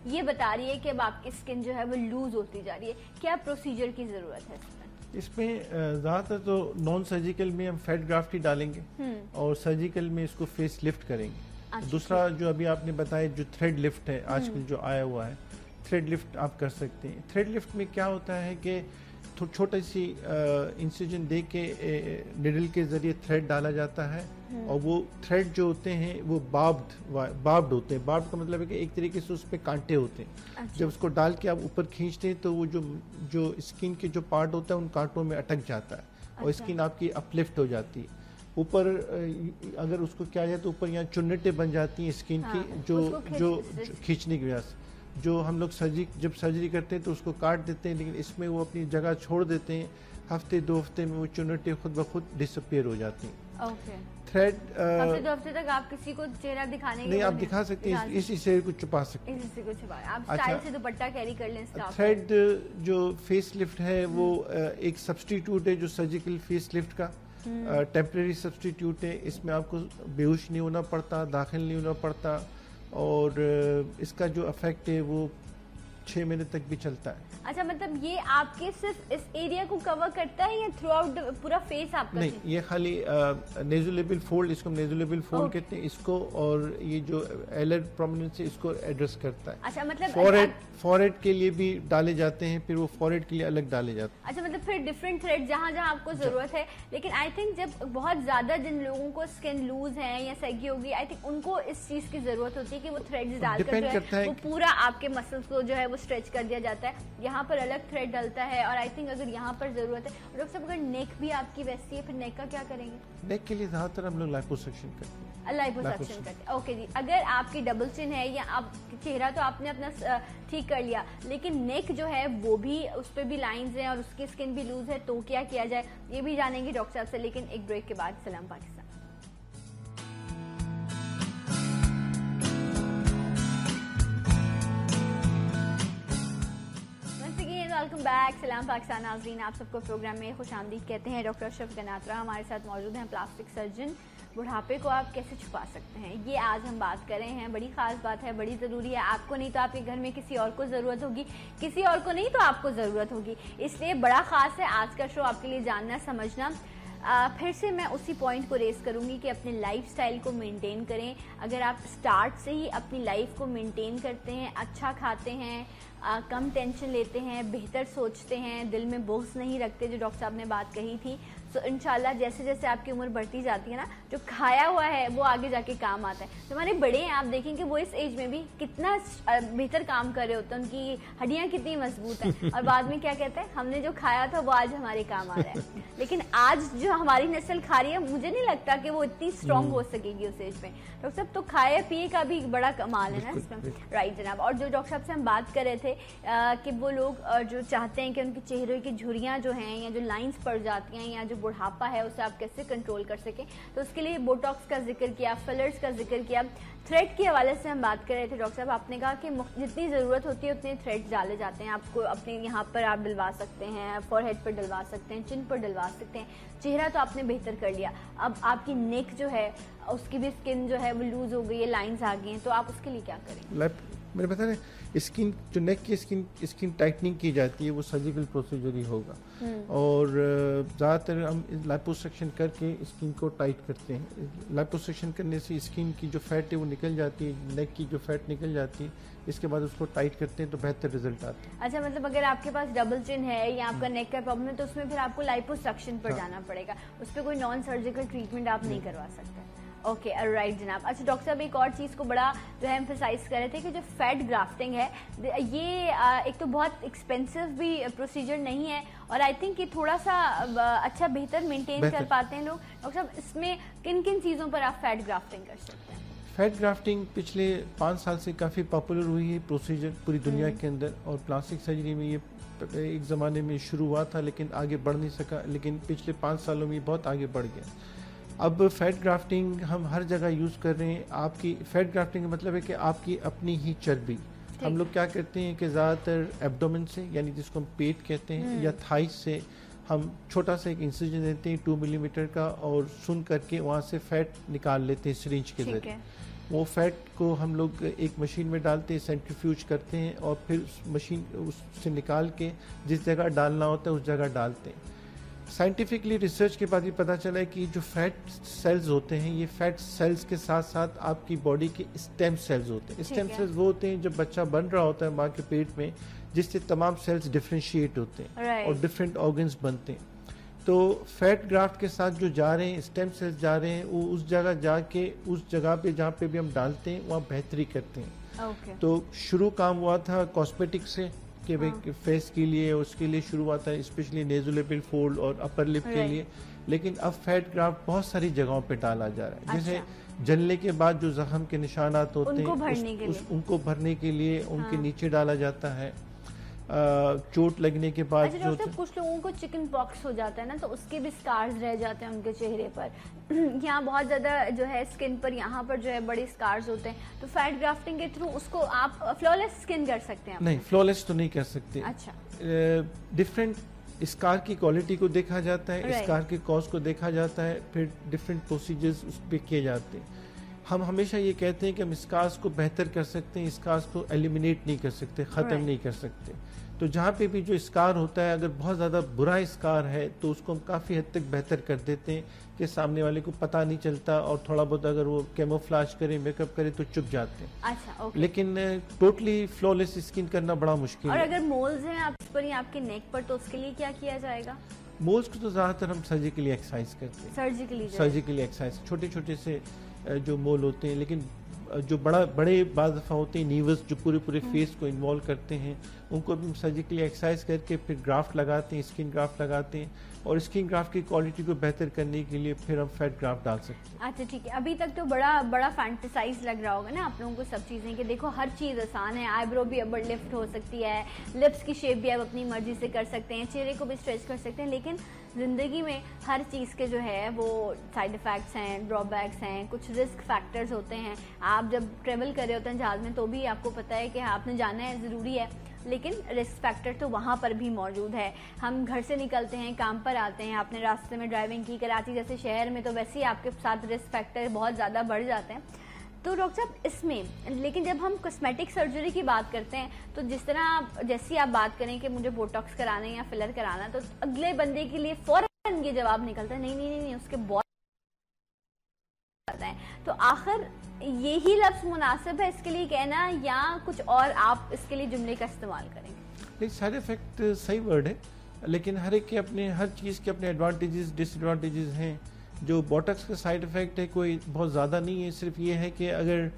ये बता रही है कि अब आपकी स्किन जो है वो लूज होती जा रही है। क्या प्रोसीजर की जरूरत है इसमें? ज़्यादातर तो नॉन सर्जिकल में हम फैट ग्राफ्ट ही डालेंगे और सर्जिकल में इसको फेस लिफ्ट करेंगे। अच्छा, दूसरा जो अभी आपने बताया जो थ्रेड लिफ्ट है आजकल जो आया हुआ है, थ्रेड लिफ्ट आप कर सकते हैं। थ्रेड लिफ्ट में क्या होता है कि छोटी सी इंसिजन दे के निडल के जरिए थ्रेड डाला जाता है, और वो थ्रेड जो होते हैं वो बार्ब्ड होते हैं। बार्ब्ड का मतलब है कि एक तरीके से उस पर कांटे होते हैं। अच्छा। जब उसको डाल के आप ऊपर खींचते हैं तो वो जो स्किन के जो पार्ट होता है उन कांटों में अटक जाता है। अच्छा। और स्किन आपकी अपलिफ्ट हो जाती है। ऊपर अगर उसको क्या जाए तो ऊपर यहाँ चुन्नटें बन जाती हैं स्किन की, जो खींचने की वजह से जो हम लोग जब सर्जरी करते हैं तो उसको काट देते हैं, लेकिन इसमें वो अपनी जगह छोड़ देते हैं। हफ्ते 2 हफ्ते में वो चुन्नटें खुद ब खुद डिसअपीयर हो जाती हैं। ओके। थ्रेड हफ्ते 2 हफ्ते तक आप किसी को चेहरा दिखाने नहीं, आप दिखा सकते हैं, इसी से कुछ छुपा सकते हैं, इसी से कुछ छुपा। आप स्टाइल से दुपट्टा कैरी कर लें। थ्रेड जो फेस लिफ्ट है वो एक सब्स्टिट्यूट है जो सर्जिकल फेस लिफ्ट का टेम्परेरी सब्स्टिट्यूट है। इसमें आपको बेहोश नहीं होना पड़ता, दाखिल नहीं होना पड़ता, और इसका जो इफेक्ट है वो 6 महीने तक भी चलता है। अच्छा, मतलब ये आपके सिर्फ इस एरिया को कवर करता है या थ्रू आउट पूरा फेस आपका? नहीं, ये खाली नेजुलेबल फोल्ड, इसको नेजुलेबल फोल्ड कहते हैं इसको, और ये जो एलर प्रोमिनेंस है इसको एड्रेस करता है। अच्छा, मतलब फॉरहेड के लिए भी डाले जाते हैं, फिर वो फॉरहेड के लिए अलग डाले जाते हैं। अच्छा, मतलब फिर डिफरेंट थ्रेड जहाँ जहाँ आपको जरूरत है। लेकिन आई थिंक जब बहुत ज्यादा जिन लोगों को स्किन लूज है या सगी होगी, आई थिंक उनको इस चीज की जरूरत होती है कि वो थ्रेड्स डालकर जो है वो पूरा आपके मसल्स को जो है वो स्ट्रेच कर दिया जाता है। यहाँ पर अलग थ्रेड डलता है, और आई थिंक अगर यहाँ पर जरूरत है। डॉक्टर साहब, अगर नेक भी आपकी वैसी है फिर नेक का क्या करेंगे? नेक के लिए ज्यादातर हम लोग लाइपोसक्शन करते हैं। लाइपोसक्शन करते हैं, ओके जी। अगर आपकी डबल चिन है या आप चेहरा तो आपने अपना ठीक कर लिया, लेकिन नेक जो है वो भी, उस पर भी लाइंस हैं और उसकी स्किन भी लूज है, तो क्या किया जाए ये भी जानेंगे डॉक्टर साहब से, लेकिन एक ब्रेक के बाद। सलाम पाकिस्तान। वेलकम बैक, सलाम पाकिस्तान नाज़रीन, आप सबको प्रोग्राम में खुशामदीद कहते हैं। डॉक्टर अशरफ गनात्रा हमारे साथ मौजूद हैं, प्लास्टिक सर्जन। बुढ़ापे को आप कैसे छुपा सकते हैं, ये आज हम बात कर रहे हैं। बड़ी खास बात है, बड़ी ज़रूरी है। आपको नहीं तो आपके घर में किसी और को ज़रूरत होगी, किसी और को नहीं तो आपको ज़रूरत होगी, इसलिए बड़ा ख़ास है आज का शो आपके लिए जानना समझना। फिर से मैं उसी पॉइंट को रेस करूंगी कि अपने लाइफस्टाइल को मेंटेन करें। अगर आप स्टार्ट से ही अपनी लाइफ को मेंटेन करते हैं, अच्छा खाते हैं, कम टेंशन लेते हैं, बेहतर सोचते हैं, दिल में बोझ नहीं रखते, जो डॉक्टर साहब ने बात कही थी, तो इंशाल्लाह जैसे जैसे आपकी उम्र बढ़ती जाती है ना, जो खाया हुआ है वो आगे जाके काम आता है। तो हमारे बड़े हैं, आप देखेंगे वो इस एज में भी कितना बेहतर काम कर रहे होते हैं, उनकी हड्डियां कितनी मजबूत हैं, और बाद में क्या कहते हैं, हमने जो खाया था वो आज हमारे काम आ रहा है। लेकिन आज जो हमारी नस्ल खा रही है, मुझे नहीं लगता कि वो इतनी स्ट्रांग हो सकेगी उस एज में। डॉक्टर साहब, तो खाए पिए का भी बड़ा कमाल है ना इसमें। राइट जनाब। और जो डॉक्टर साहब से हम बात कर रहे थे कि वो लोग जो चाहते हैं कि उनके चेहरे की झुर्रियाँ जो हैं या जो लाइंस पड़ जाती हैं या जो बुढ़ापा है उसे आप कैसे कंट्रोल कर सकें, तो उसके लिए बोटॉक्स का जिक्र किया, फिलर्स का जिक्र किया। थ्रेड के हवाले से हम बात कर रहे थे डॉक्टर साहब, आपने कहा कि जितनी ज़रूरत होती है उतने थ्रेड डाले जाते हैं। आपको अपने यहाँ पर आप डलवा सकते हैं, फॉरहेड पर डलवा सकते हैं, चिन पर डलवा सकते हैं। चेहरा तो आपने बेहतर कर लिया, अब आपकी नेक जो है उसकी भी स्किन जो है वो लूज हो गई है, लाइंस आ गई हैं, तो आप उसके लिए क्या करें? मेरे बता रहे, स्किन जो नेक की स्किन टाइटनिंग की जाती है वो सर्जिकल प्रोसीजर ही होगा, और ज़्यादातर हम लाइपोसक्शन करके स्किन को टाइट करते हैं। लाइपोसक्शन करने से स्किन की जो फैट है वो निकल जाती है, नेक की जो फैट निकल जाती है, इसके बाद उसको टाइट करते हैं तो बेहतर रिजल्ट आता है। अच्छा, मतलब अगर आपके पास डबल चिन है या आपका नेक का प्रॉब्लम है तो उसमें फिर आपको लाइपोसक्शन पर जाना पड़ेगा, उस पर कोई नॉन सर्जिकल ट्रीटमेंट आप नहीं करवा सकते। ओके, राइट जनाब। अच्छा डॉक्टर साहब, एक और चीज़ को बड़ा जो है एम्फसाइज कर रहे थे कि जो फैट ग्राफ्टिंग है ये एक तो बहुत एक्सपेंसिव भी प्रोसीजर नहीं है, और आई थिंक ये थोड़ा सा अच्छा बेहतर मेंटेन कर पाते हैं लोग। डॉक्टर साहब, इसमें किन किन चीज़ों पर आप फैट ग्राफ्टिंग कर सकते हैं? फैट ग्राफ्टिंग पिछले 5 साल से काफ़ी पॉपुलर हुई है प्रोसीजर पूरी दुनिया के अंदर, और प्लास्टिक सर्जरी में ये एक ज़माने में शुरू हुआ था लेकिन आगे बढ़ नहीं सका, लेकिन पिछले 5 सालों में बहुत आगे बढ़ गया। अब फैट ग्राफ्टिंग हम हर जगह यूज़ कर रहे हैं। आपकी फैट ग्राफ्टिंग का मतलब है कि आपकी अपनी ही चर्बी, हम लोग क्या करते हैं कि ज़्यादातर एब्डोमेन से, यानी जिसको हम पेट कहते हैं, या थाइस से हम छोटा सा एक इंसिजन देते हैं 2 मिलीमीटर का, और सुन करके वहाँ से फैट निकाल लेते हैं सिरिंज के जरिए। वो फैट को हम लोग एक मशीन में डालते हैं, सेंट्रीफ्यूज करते हैं, और फिर उस मशीन उससे निकाल के जिस जगह डालना होता है उस जगह डालते हैं। साइंटिफिकली रिसर्च के बाद ये पता चला है कि जो फैट सेल्स होते हैं, ये फैट सेल्स के साथ साथ आपकी बॉडी के स्टेम सेल्स होते हैं। स्टेम सेल्स वो होते हैं जब बच्चा बन रहा होता है माँ के पेट में, जिससे तमाम सेल्स डिफ्रेंशिएट होते हैं और डिफरेंट ऑर्गन्स बनते हैं। तो फैट ग्राफ्ट के साथ जो जा रहे हैं स्टेम सेल्स जा रहे हैं, वो उस जगह जाके उस जगह पे जहाँ पे भी हम डालते हैं वहाँ बेहतरी करते हैं। तो शुरू काम हुआ था कॉस्मेटिक से कि भाई फेस के लिए, उसके लिए शुरू हुआ था स्पेशली नेज़ोलेबियल फोल्ड और अपर लिप के लिए, लेकिन अब फैट ग्राफ्ट बहुत सारी जगहों पे डाला जा रहा है। जैसे जलने के बाद जो जख्म के निशानात होते हैं उनको भरने के लिए उनके नीचे डाला जाता है। चोट लगने के बाद अच्छा डॉक्टर, कुछ लोगों को चिकन पॉक्स हो जाता है ना, तो उसके भी स्कार्स रह जाते हैं उनके चेहरे पर, यहाँ बहुत ज्यादा जो है स्किन पर यहाँ पर जो है बड़े स्कार्स होते हैं, तो फैट ग्राफ्टिंग के थ्रू उसको आप फ्लॉलेस स्किन कर सकते हैं? नहीं, फ्लॉलेस तो नहीं कर सकते। अच्छा, डिफरेंट स्कार की क्वालिटी को देखा जाता है, स्कार के कॉज को देखा जाता है, फिर डिफरेंट प्रोसीजर्स उस पर किए जाते हैं। हम हमेशा ये कहते हैं कि हम स्कार्स को बेहतर कर सकते हैं, स्कार्स को एलिमिनेट नहीं कर सकते, ख़त्म नहीं कर सकते। तो जहाँ पे भी जो स्कार होता है, अगर बहुत ज़्यादा बुरा स्कार है तो उसको हम काफ़ी हद तक बेहतर कर देते हैं कि सामने वाले को पता नहीं चलता, और थोड़ा बहुत अगर वो कैमोफ्लाज करे, मेकअप करे तो चुप जाते हैं। अच्छा, लेकिन टोटली फ्लॉलेस स्किन करना बड़ा मुश्किल है। और अगर मोल्स हैं आप पर या आपके नेक पर, तो उसके लिए क्या किया जाएगा? मोल्स को तो ज़्यादातर हम सर्जिकली एक्सरसाइज करते हैं, सर्जिकली एक्सरसाइज, छोटे छोटे से जो मोल होते हैं, लेकिन जो बड़े बाज़ दफ़ा होते हैं नीवस जो पूरे फेस को इन्वॉल्व करते हैं, उनको भी हम सर्जिकली एक्सरसाइज करके फिर ग्राफ्ट लगाते हैं, स्किन ग्राफ्ट लगाते हैं, और स्किन ग्राफ्ट की क्वालिटी को बेहतर करने के लिए फिर हम फैट ग्राफ्ट डाल सकते हैं। अच्छा ठीक है, अभी तक तो बड़ा फैंटेसाइज लग रहा होगा ना आप लोगों को सब चीज़ें कि देखो हर चीज़ आसान है, आईब्रो भी अब लिफ्ट हो सकती है, लिप्स की शेप भी आप अपनी मर्जी से कर सकते हैं, चेहरे को भी स्ट्रेच कर सकते हैं, लेकिन ज़िंदगी में हर चीज़ के जो है वो साइड इफ़ेक्ट्स हैं, ड्रॉबैक्स हैं, कुछ रिस्क फैक्टर्स होते हैं। आप जब ट्रेवल कर रहे होते हैं जहाज़ में तो भी आपको पता है कि आपने जाना है, ज़रूरी है, लेकिन रिस्क फैक्टर तो वहाँ पर भी मौजूद है। हम घर से निकलते हैं, काम पर आते हैं, आपने रास्ते में ड्राइविंग की, कराची जैसे शहर में तो वैसे ही आपके साथ रिस्क फैक्टर बहुत ज़्यादा बढ़ जाते हैं। तो डॉक्टर साहब इसमें, लेकिन जब हम कॉस्मेटिक सर्जरी की बात करते हैं तो जिस तरह जैसी आप बात करें कि मुझे बोटॉक्स कराना है या फिलर कराना, तो अगले बंदे के लिए फौरन ये जवाब निकलता है नहीं नहीं नहीं, उसके बहुत है। तो आखिर यही लफ्ज मुनासिब है इसके लिए कहना, या कुछ और आप इसके लिए जुमले का इस्तेमाल करेंगे? नहीं, साइड इफेक्ट सही वर्ड है, लेकिन हर एक के अपने, हर चीज़ के अपने एडवांटेजेस डिसएडवांटेजेस हैं। जो बोटक्स का साइड इफेक्ट है कोई बहुत ज़्यादा नहीं है, सिर्फ ये है कि अगर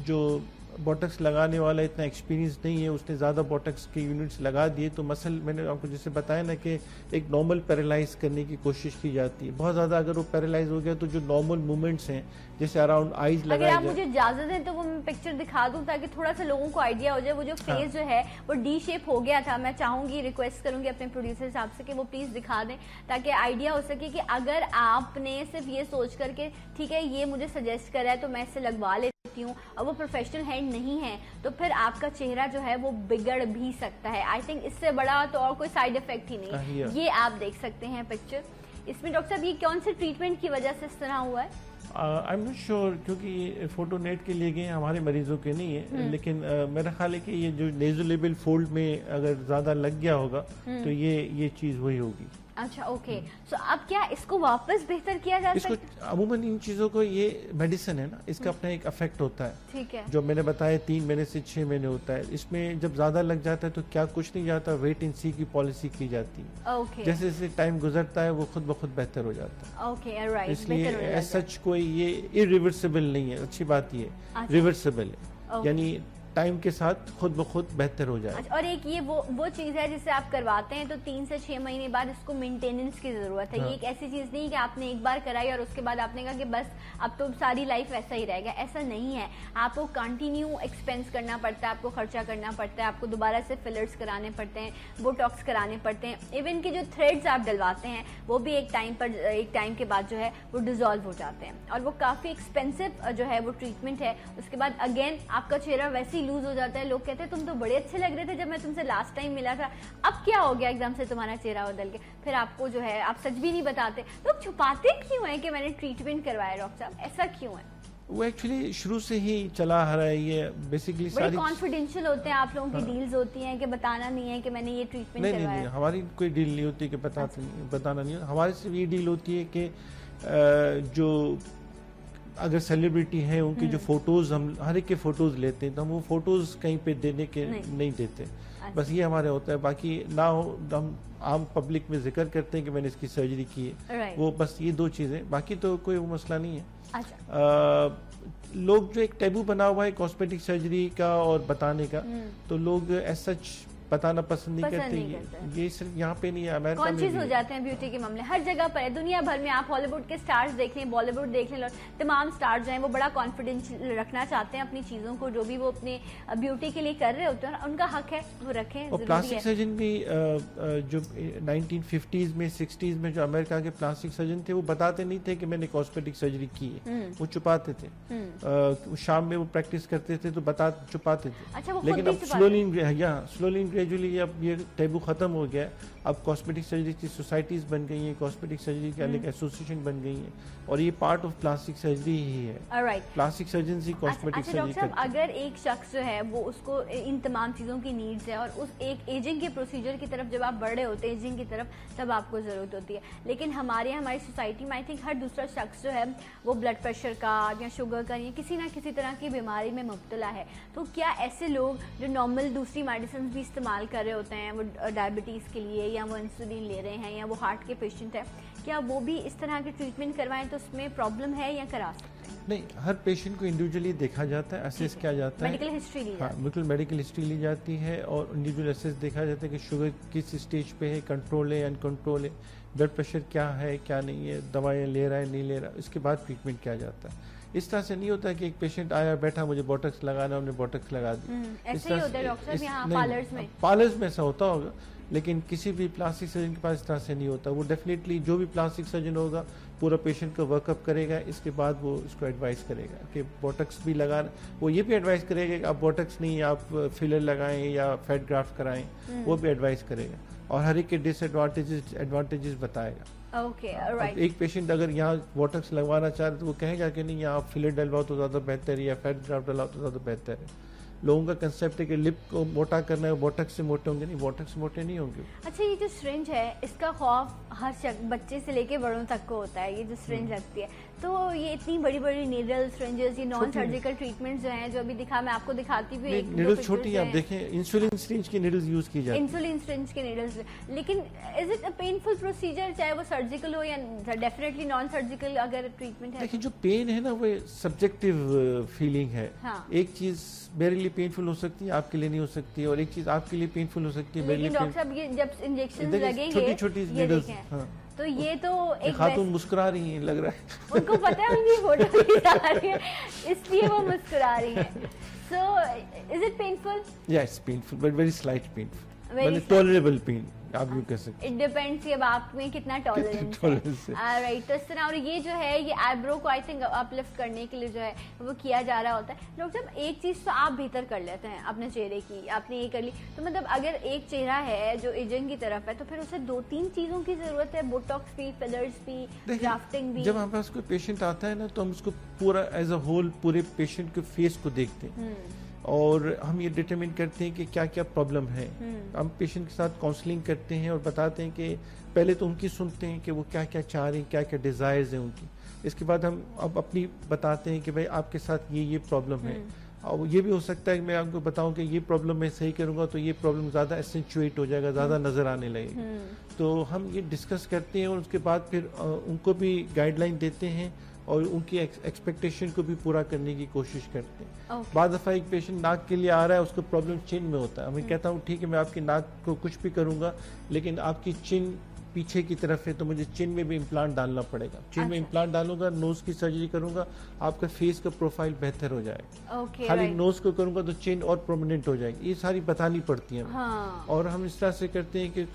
जो बोटक्स लगाने वाला इतना एक्सपीरियंस नहीं है, उसने ज़्यादा बोटक्स के यूनिट्स लगा दिए तो मसल, मैंने आपको जैसे बताया ना कि एक नॉर्मल पैरालाइज करने की कोशिश की जाती है। बहुत ज़्यादा अगर वो पैरालाइज हो गया तो जो नॉर्मल मूवमेंट्स हैं जैसे अराउंड आईज लगाए, अगर आप मुझे इजाजत दें तो वो मैं पिक्चर दिखा दूं ताकि थोड़ा सा लोगों को आइडिया हो जाए। वो जो फेस जो है वो डी शेप हो गया था, मैं चाहूंगी, रिक्वेस्ट करूंगी अपने प्रोड्यूसर साहब से कि वो प्लीज दिखा दें ताकि आइडिया हो सके कि अगर आपने सिर्फ ये सोच करके ठीक है ये मुझे सजेस्ट करा है तो मैं इससे लगवा लेती हूँ और वो प्रोफेशनल हैंड नहीं है, तो फिर आपका चेहरा जो है वो बिगड़ भी सकता है। आई थिंक इससे बड़ा तो और कोई साइड इफेक्ट ही नहीं। ये आप देख सकते हैं पिक्चर। इसमें डॉक्टर साहब ये कौन से ट्रीटमेंट की वजह से इस तरह हुआ है? आई एम नॉट श्योर, क्योंकि फोटो नेट के लिए गए हमारे मरीजों के नहीं है, लेकिन मेरा ख्याल है कि ये जो नेज़ोलेबियल फोल्ड में अगर ज्यादा लग गया होगा तो ये चीज वही होगी। अच्छा, ओके। सो अब क्या इसको वापस बेहतर किया जा सकता है? इसको अमूमन इन चीजों को, ये मेडिसिन है ना, इसका अपना एक इफेक्ट होता है, ठीक है, जो मैंने बताया 3 महीने से 6 महीने होता है। इसमें जब ज्यादा लग जाता है तो क्या कुछ नहीं जाता, वेट एंड सी की पॉलिसी की जाती है। ओके, जैसे जैसे टाइम गुजरता है वो खुद ब खुद बेहतर हो जाता है। Okay, right. इसलिए एज सच कोई ये इरिवर्सिबल नहीं है। अच्छी बात ये रिवर्सिबल है, यानी टाइम के साथ खुद ब खुद बेहतर हो जाए। और एक ये वो चीज है जिसे आप करवाते हैं तो 3 से 6 महीने बाद इसको मेंटेनेंस की जरूरत है। ये एक ऐसी चीज नहीं कि आपने एक बार कराई और उसके बाद आपने कहा कि बस अब तो सारी लाइफ ऐसा ही रहेगा, ऐसा नहीं है। आपको कंटिन्यू एक्सपेंस करना पड़ता है, आपको खर्चा करना पड़ता है, आपको दोबारा से फिलर्स कराने पड़ते हैं, बोटॉक्स कराने पड़ते हैं। इवन के जो थ्रेड्स आप डलवाते हैं वो भी एक टाइम के बाद जो है वो डिजोल्व हो जाते हैं और वो काफी एक्सपेंसिव जो है वो ट्रीटमेंट है। उसके बाद अगेन आपका चेहरा वैसे लूज हो जाता है। लोग कहते हैं तुम तो बड़े अच्छे लग रहे थे जब मैं तुमसे लास्ट टाइम मिला था, अब क्या हो गया एकदम से तुम्हारा चेहरा बदल के? फिर आपको जो है आप सच भी नहीं बताते। लोग छुपाते क्यों है कि मैंने ट्रीटमेंट करवाया? डॉक्टर साहब ऐसा क्यों है? वो एक्चुअली शुरू से ही चला आ रहा है। ये बेसिकली सारी कॉन्फिडेंशियल होते हैं आप लोगों की डील्स होती हैं कि बताना नहीं है कि मैंने ये ट्रीटमेंट करवाया। नहीं, हमारी कोई डील नहीं होती कि बताना नहीं। हमारी सिर्फ ये डील होती है कि जो अगर सेलिब्रिटी है उनकी जो फोटोज, हम हर एक के फोटोज लेते हैं तो हम वो फोटोज कहीं पे देने के नहीं देते। बस ये हमारे होता है। बाकी ना हो हम आम पब्लिक में जिक्र करते हैं कि मैंने इसकी सर्जरी की है, वो बस ये 2 चीजें, बाकी तो कोई वो मसला नहीं है। अच्छा। लोग जो एक टैबू बना हुआ है कॉस्मेटिक सर्जरी का और बताने का, तो लोग एज सच बताना पसंद नहीं करते। ये सिर्फ यहाँ पे नहीं है, अमेरिका में कॉन्शियस हो जाते हैं ब्यूटी के मामले, हर जगह पर है, दुनिया भर में। आप हॉलीवुड के स्टार्स देख लें, बॉलीवुड देख लें, तमाम स्टार्स जो हैं वो बड़ा कॉन्फिडेंस रखना चाहते हैं अपनी चीजों को, जो भी वो अपने ब्यूटी के लिए कर रहे होते हैं उनका हक है वो रखें। और प्लास्टिक सर्जन भी जो 1950s में 60s में जो अमेरिका के प्लास्टिक सर्जन थे वो बताते नहीं थे कि मैंने कॉस्मेटिक सर्जरी की है, वो छुपाते थे। शाम में वो प्रैक्टिस करते थे तो छुपाते थे। अच्छा, लेकिन अब स्लोली ग्रेजुअली अब ये टैबू खत्म हो गया है। अब कॉस्मेटिक सर्जरी की सोसाइटीज बन गई हैं, कॉस्मेटिक सर्जरी की अलग एसोसिएशन बन गई है और ये पार्ट ऑफ प्लास्टिक सर्जरी ही है। प्लास्टिक सर्जन ही कॉस्मेटिक सर्जरी। डॉक्टर साहब, अगर एक शख्स जो है वो उसको इन तमाम चीजों की नीड्स है और उस एक एजिंग के प्रोसीजर की तरफ जब आप बढ़ रहे होते हैं, एजिंग की तरफ, तब आपको जरूरत होती है। लेकिन हमारी सोसाइटी में आई थिंक हर दूसरा शख्स जो है वो ब्लड प्रेशर का या शुगर का या किसी ना किसी तरह की बीमारी में मुब्तला है। तो क्या ऐसे लोग जो नॉर्मल दूसरी मेडिसिन भी इस्तेमाल कर रहे होते हैं, वो डायबिटीज के लिए या वो इंसुलिन ले रहे हैं या वो हार्ट के पेशेंट है, क्या वो भी इस तरह के ट्रीटमेंट करवाएं तो उसमें प्रॉब्लम है या करा सकते हैं? नहीं, हर पेशेंट को इंडिविजुअली देखा जाता है, असेस किया जाता है, मेडिकल हिस्ट्री ली जाती है। बिल्कुल मेडिकल हिस्ट्री ली जाती है और इंडिविजुअल असेस देखा जाता है कि शुगर किस स्टेज पे है, कंट्रोल है, अनकंट्रोल है, ब्लड प्रेशर क्या है क्या नहीं है, दवाइयाँ ले रहा है नहीं ले रहा, इसके बाद ट्रीटमेंट किया जाता है। इस तरह से नहीं होता कि एक पेशेंट आया बैठा मुझे बोटक्स लगाना, हमने बोटक्स लगा दी। ऐसे ही होता है डॉक्टर साहब यहाँ पार्लर्स में ऐसा होता होगा, लेकिन किसी भी प्लास्टिक सर्जन के पास इस तरह से नहीं होता। वो डेफिनेटली जो भी प्लास्टिक सर्जन होगा पूरा पेशेंट को वर्कअप करेगा, इसके बाद वो इसको एडवाइस करेगा कि बोटक्स भी लगाना। वो ये भी एडवाइस करेगा कि आप बोटक्स नहीं, आप फिलर लगाएं या फैट ग्राफ्ट कराएं, वो भी एडवाइस करेगा और हर एक के एडवांटेजेस बताएगा। एक पेशेंट अगर यहाँ बोटक्स लगवाना चाह रहे तो वो कहेगा कि नहीं, यहाँ आप फिलर डलवाओ तो ज़्यादा बेहतर है या फैट ग्राफ्ट डलवाओ तो ज़्यादा बेहतर है। लोगों का कंसेप्ट है कि लिप को मोटा करना है, बोटक्स से मोटे होंगे। नहीं, बोटक्स से मोटे नहीं होंगे। अच्छा, ये जो सिरिंज है इसका खौफ हर बच्चे से लेके बड़ों तक को होता है, ये जो सिरिंज लगती है, तो ये इतनी बड़ी बड़ी नीडल सिरिंजेस, ये नॉन सर्जिकल ट्रीटमेंट्स जो हैं, जो अभी दिखा, मैं आपको दिखाती भी हूँ, नीडल छोटी, आप देखें इंसुलिन सिरिंज की नीडल्स यूज की जाती है, इंसुलिन सिरिंज के नीडल्स। लेकिन is it a painful procedure, चाहे वो सर्जिकल हो या डेफिनेटली नॉन सर्जिकल अगर ट्रीटमेंट है? देखिए, जो पेन है ना वो सब्जेक्टिव फीलिंग है। हाँ। एक चीज मेरे लिए पेनफुल हो सकती है, आपके लिए नहीं हो सकती, और एक चीज आपके लिए पेनफुल हो सकती है, मेरे लिए। लेकिन डॉक्टर साहब, ये जब इंजेक्शन लगेंगे, छोटी छोटी नीडल्स, हाँ, तो ये तो एक खातून मुस्कुरा रही हैं, लग रहा है उनको पता है उनकी फोटो खींचा रही है, इसलिए वो मुस्कुरा रही है। So is it painful? Yes, painful but very slight painful, Very मतलब टॉलरेबल पेन आप यूँ कह सकते हैं। इट डिपेंड्स कि अब आप में कितना टॉलरेंस है। राइट, तो इस तरह, और ये जो है ये आईब्रो को आई थिंक अपलिफ्ट करने के लिए जो है वो किया जा रहा होता है। डॉक्टर साहब, एक चीज तो आप बेहतर कर लेते हैं अपने चेहरे की, आपने ये कर ली, तो मतलब अगर एक चेहरा है जो एजिंग की तरफ है, तो फिर उसे 2-3 चीजों की जरूरत है, बोटॉक्स भी, फिलर्स भी, ग्राफ्टिंग भी। जब हमारे पास कोई पेशेंट आता है ना, तो हम उसको पूरा एज अ होल पूरे पेशेंट के फेस को देखते हैं और हम ये डिटरमिन करते हैं कि क्या क्या प्रॉब्लम है। हम पेशेंट के साथ काउंसलिंग करते हैं और बताते हैं कि पहले तो उनकी सुनते हैं कि वो क्या क्या चाह रही हैं, क्या क्या डिज़ायर्स हैं उनकी। इसके बाद हम अब अपनी बताते हैं कि भाई आपके साथ ये प्रॉब्लम है, और ये भी हो सकता है कि मैं आपको बताऊं कि ये प्रॉब्लम मैं सही करूंगा तो ये प्रॉब्लम ज़्यादा एसेंचुएट हो जाएगा, ज़्यादा नज़र आने लगेगा। तो हम ये डिस्कस करते हैं और उसके बाद फिर उनको भी गाइडलाइन देते हैं और उनकी एक्सपेक्टेशन को भी पूरा करने की कोशिश करते हैं। बाद दफ़ा एक पेशेंट नाक के लिए आ रहा है, उसको प्रॉब्लम चिन में होता है, मैं कहता हूँ ठीक है, मैं आपकी नाक को कुछ भी करूँगा, लेकिन आपकी चिन पीछे की तरफ है, तो मुझे चिन में भी इम्प्लांट डालना पड़ेगा। चिन में इम्प्लांट डालूंगा, नोज की सर्जरी करूंगा, आपका फेस का प्रोफाइल बेहतर हो जाएगा। खाली नोज को करूंगा तो चिन और प्रोमिनेंट हो जाएगी। ये सारी बतानी पड़ती है। और हम इस तरह से करते हैं कि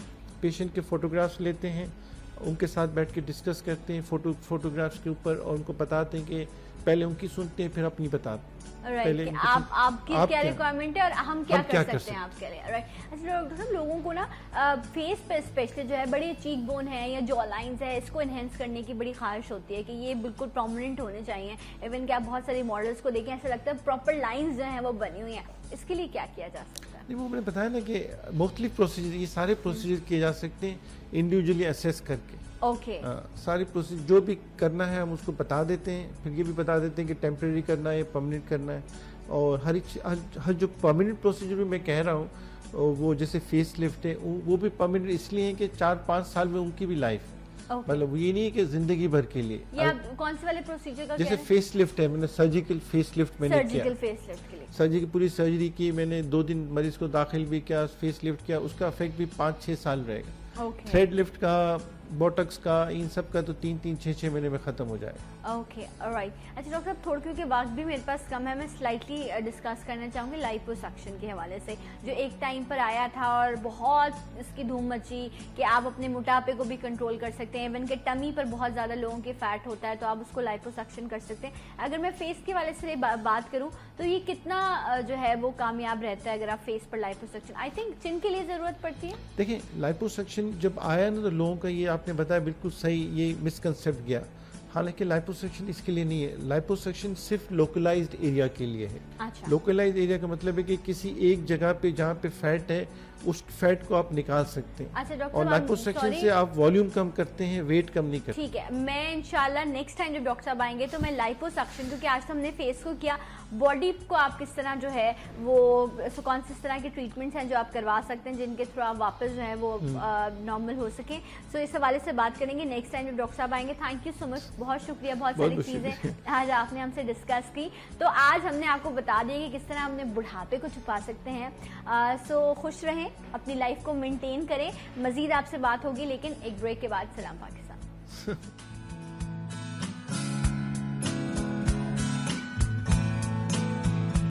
पेशेंट के फोटोग्राफ्स लेते हैं, उनके साथ बैठ के डिस्कस करते हैं फोटोग्राफ्स के ऊपर, और उनको बताते हैं कि पहले उनकी सुनते हैं फिर अपनी बताते हैं। राइट, आपकी क्या रिक्वायरमेंट है और हम क्या कर सकते हैं आपके लिए। राइट, अच्छा डॉक्टर साहब, लोगों को ना फेस पे स्पेशली जो है बड़ी चीक बोन है या जॉ लाइन्स है, इसको एनहेंस करने की बड़ी ख्वाहिश होती है कि ये बिल्कुल प्रोमिनेंट होने चाहिए। इवन कि आप बहुत सारे मॉडल्स को देखें, ऐसा लगता है प्रॉपर लाइन्स जो हैं वो बनी हुई हैं। इसके लिए क्या किया जा सकता है? नहीं, वो मैंने बताया ना कि मुख्तलिफ प्रोसीजर, ये सारे प्रोसीजर किए जा सकते हैं इंडिविजुअली असेस करके। ओके, सारी प्रोसीजर जो भी करना है हम उसको बता देते हैं, फिर ये भी बता देते हैं कि टेम्परेरी करना है या परमानेंट करना है। और हर जो परमानेंट प्रोसीजर भी मैं कह रहा हूँ, वो जैसे फेस लिफ्ट है, वो भी परमानेंट इसलिए है कि 4-5 साल में उनकी भी लाइफ, मतलब ये नहीं है कि जिंदगी भर के लिए। कौन से वाले प्रोसीजर का? जैसे फेस लिफ्ट है, मैंने सर्जिकल फेस लिफ्ट मैंने किया, फेस लिफ्ट के लिए सर्जिकल पूरी सर्जरी की मैंने, 2 दिन मरीज को दाखिल भी किया, फेस लिफ्ट किया, उसका इफेक्ट भी 5-6 साल रहेगा। थ्रेड लिफ्ट का, बोटक्स का, इन सब का तो 3-3, 6-6 महीने में खत्म हो जाएगा। Okay, alright. अच्छा डॉक्टर साहब, थोड़ी क्योंकि वक्त भी मेरे पास कम है, मैं स्लाइटली डिस्कस करना चाहूँगी लाइपोसक्शन के हवाले से, जो एक टाइम पर आया था और बहुत इसकी धूम मची कि आप अपने मोटापे को भी कंट्रोल कर सकते हैं। इवन के टमी पर बहुत ज़्यादा लोगों के फैट होता है, तो आप उसको लाइपोसक्शन कर सकते हैं। अगर मैं फेस के हवाले से बात करूँ तो ये कितना जो है वो कामयाब रहता है अगर आप फेस पर लाइपोसक्शन? आई थिंक चिन के लिए ज़रूरत पड़ती है। देखिए, लाइपोसक्शन जब आया ना, तो लोगों का ये आपने बताया बिल्कुल सही, ये मिसकंसेप्ट गया। हालांकि लाइपोसक्शन इसके लिए नहीं है, लाइपोसक्शन सिर्फ लोकलाइज्ड एरिया के लिए है। अच्छा। लोकलाइज्ड एरिया का मतलब है कि किसी एक जगह पे जहाँ पे फैट है, उस फैट को आप निकाल सकते हैं। अच्छा डॉक्टर, और लाइपोसक्शन से आप वॉल्यूम कम करते हैं, वेट कम नहीं करते। ठीक है, मैं इंशाल्लाह नेक्स्ट टाइम जब डॉक्टर साहब आएंगे तो मैं लाइपोसक्शन, क्योंकि आज तो हमने फेस को किया, बॉडी को आप किस तरह जो है वो कौन से तरह के ट्रीटमेंट्स हैं जो आप करवा सकते हैं जिनके थ्रू आप वापस जो है वो नॉर्मल हो सके, सो इस हवाले से बात करेंगे नेक्स्ट टाइम जब डॉक्टर साहब आएंगे। थैंक यू सो मच, बहुत शुक्रिया, बहुत सारी चीज़ें आज आपने हमसे डिस्कस की। तो आज हमने आपको बता दिया कि किस तरह हमने बुढ़ापे को छुपा सकते हैं। सो खुश रहें, अपनी लाइफ को मेंटेन करें। मजीद आपसे बात होगी लेकिन एक ब्रेक के बाद। सलाम पाकिस्तान।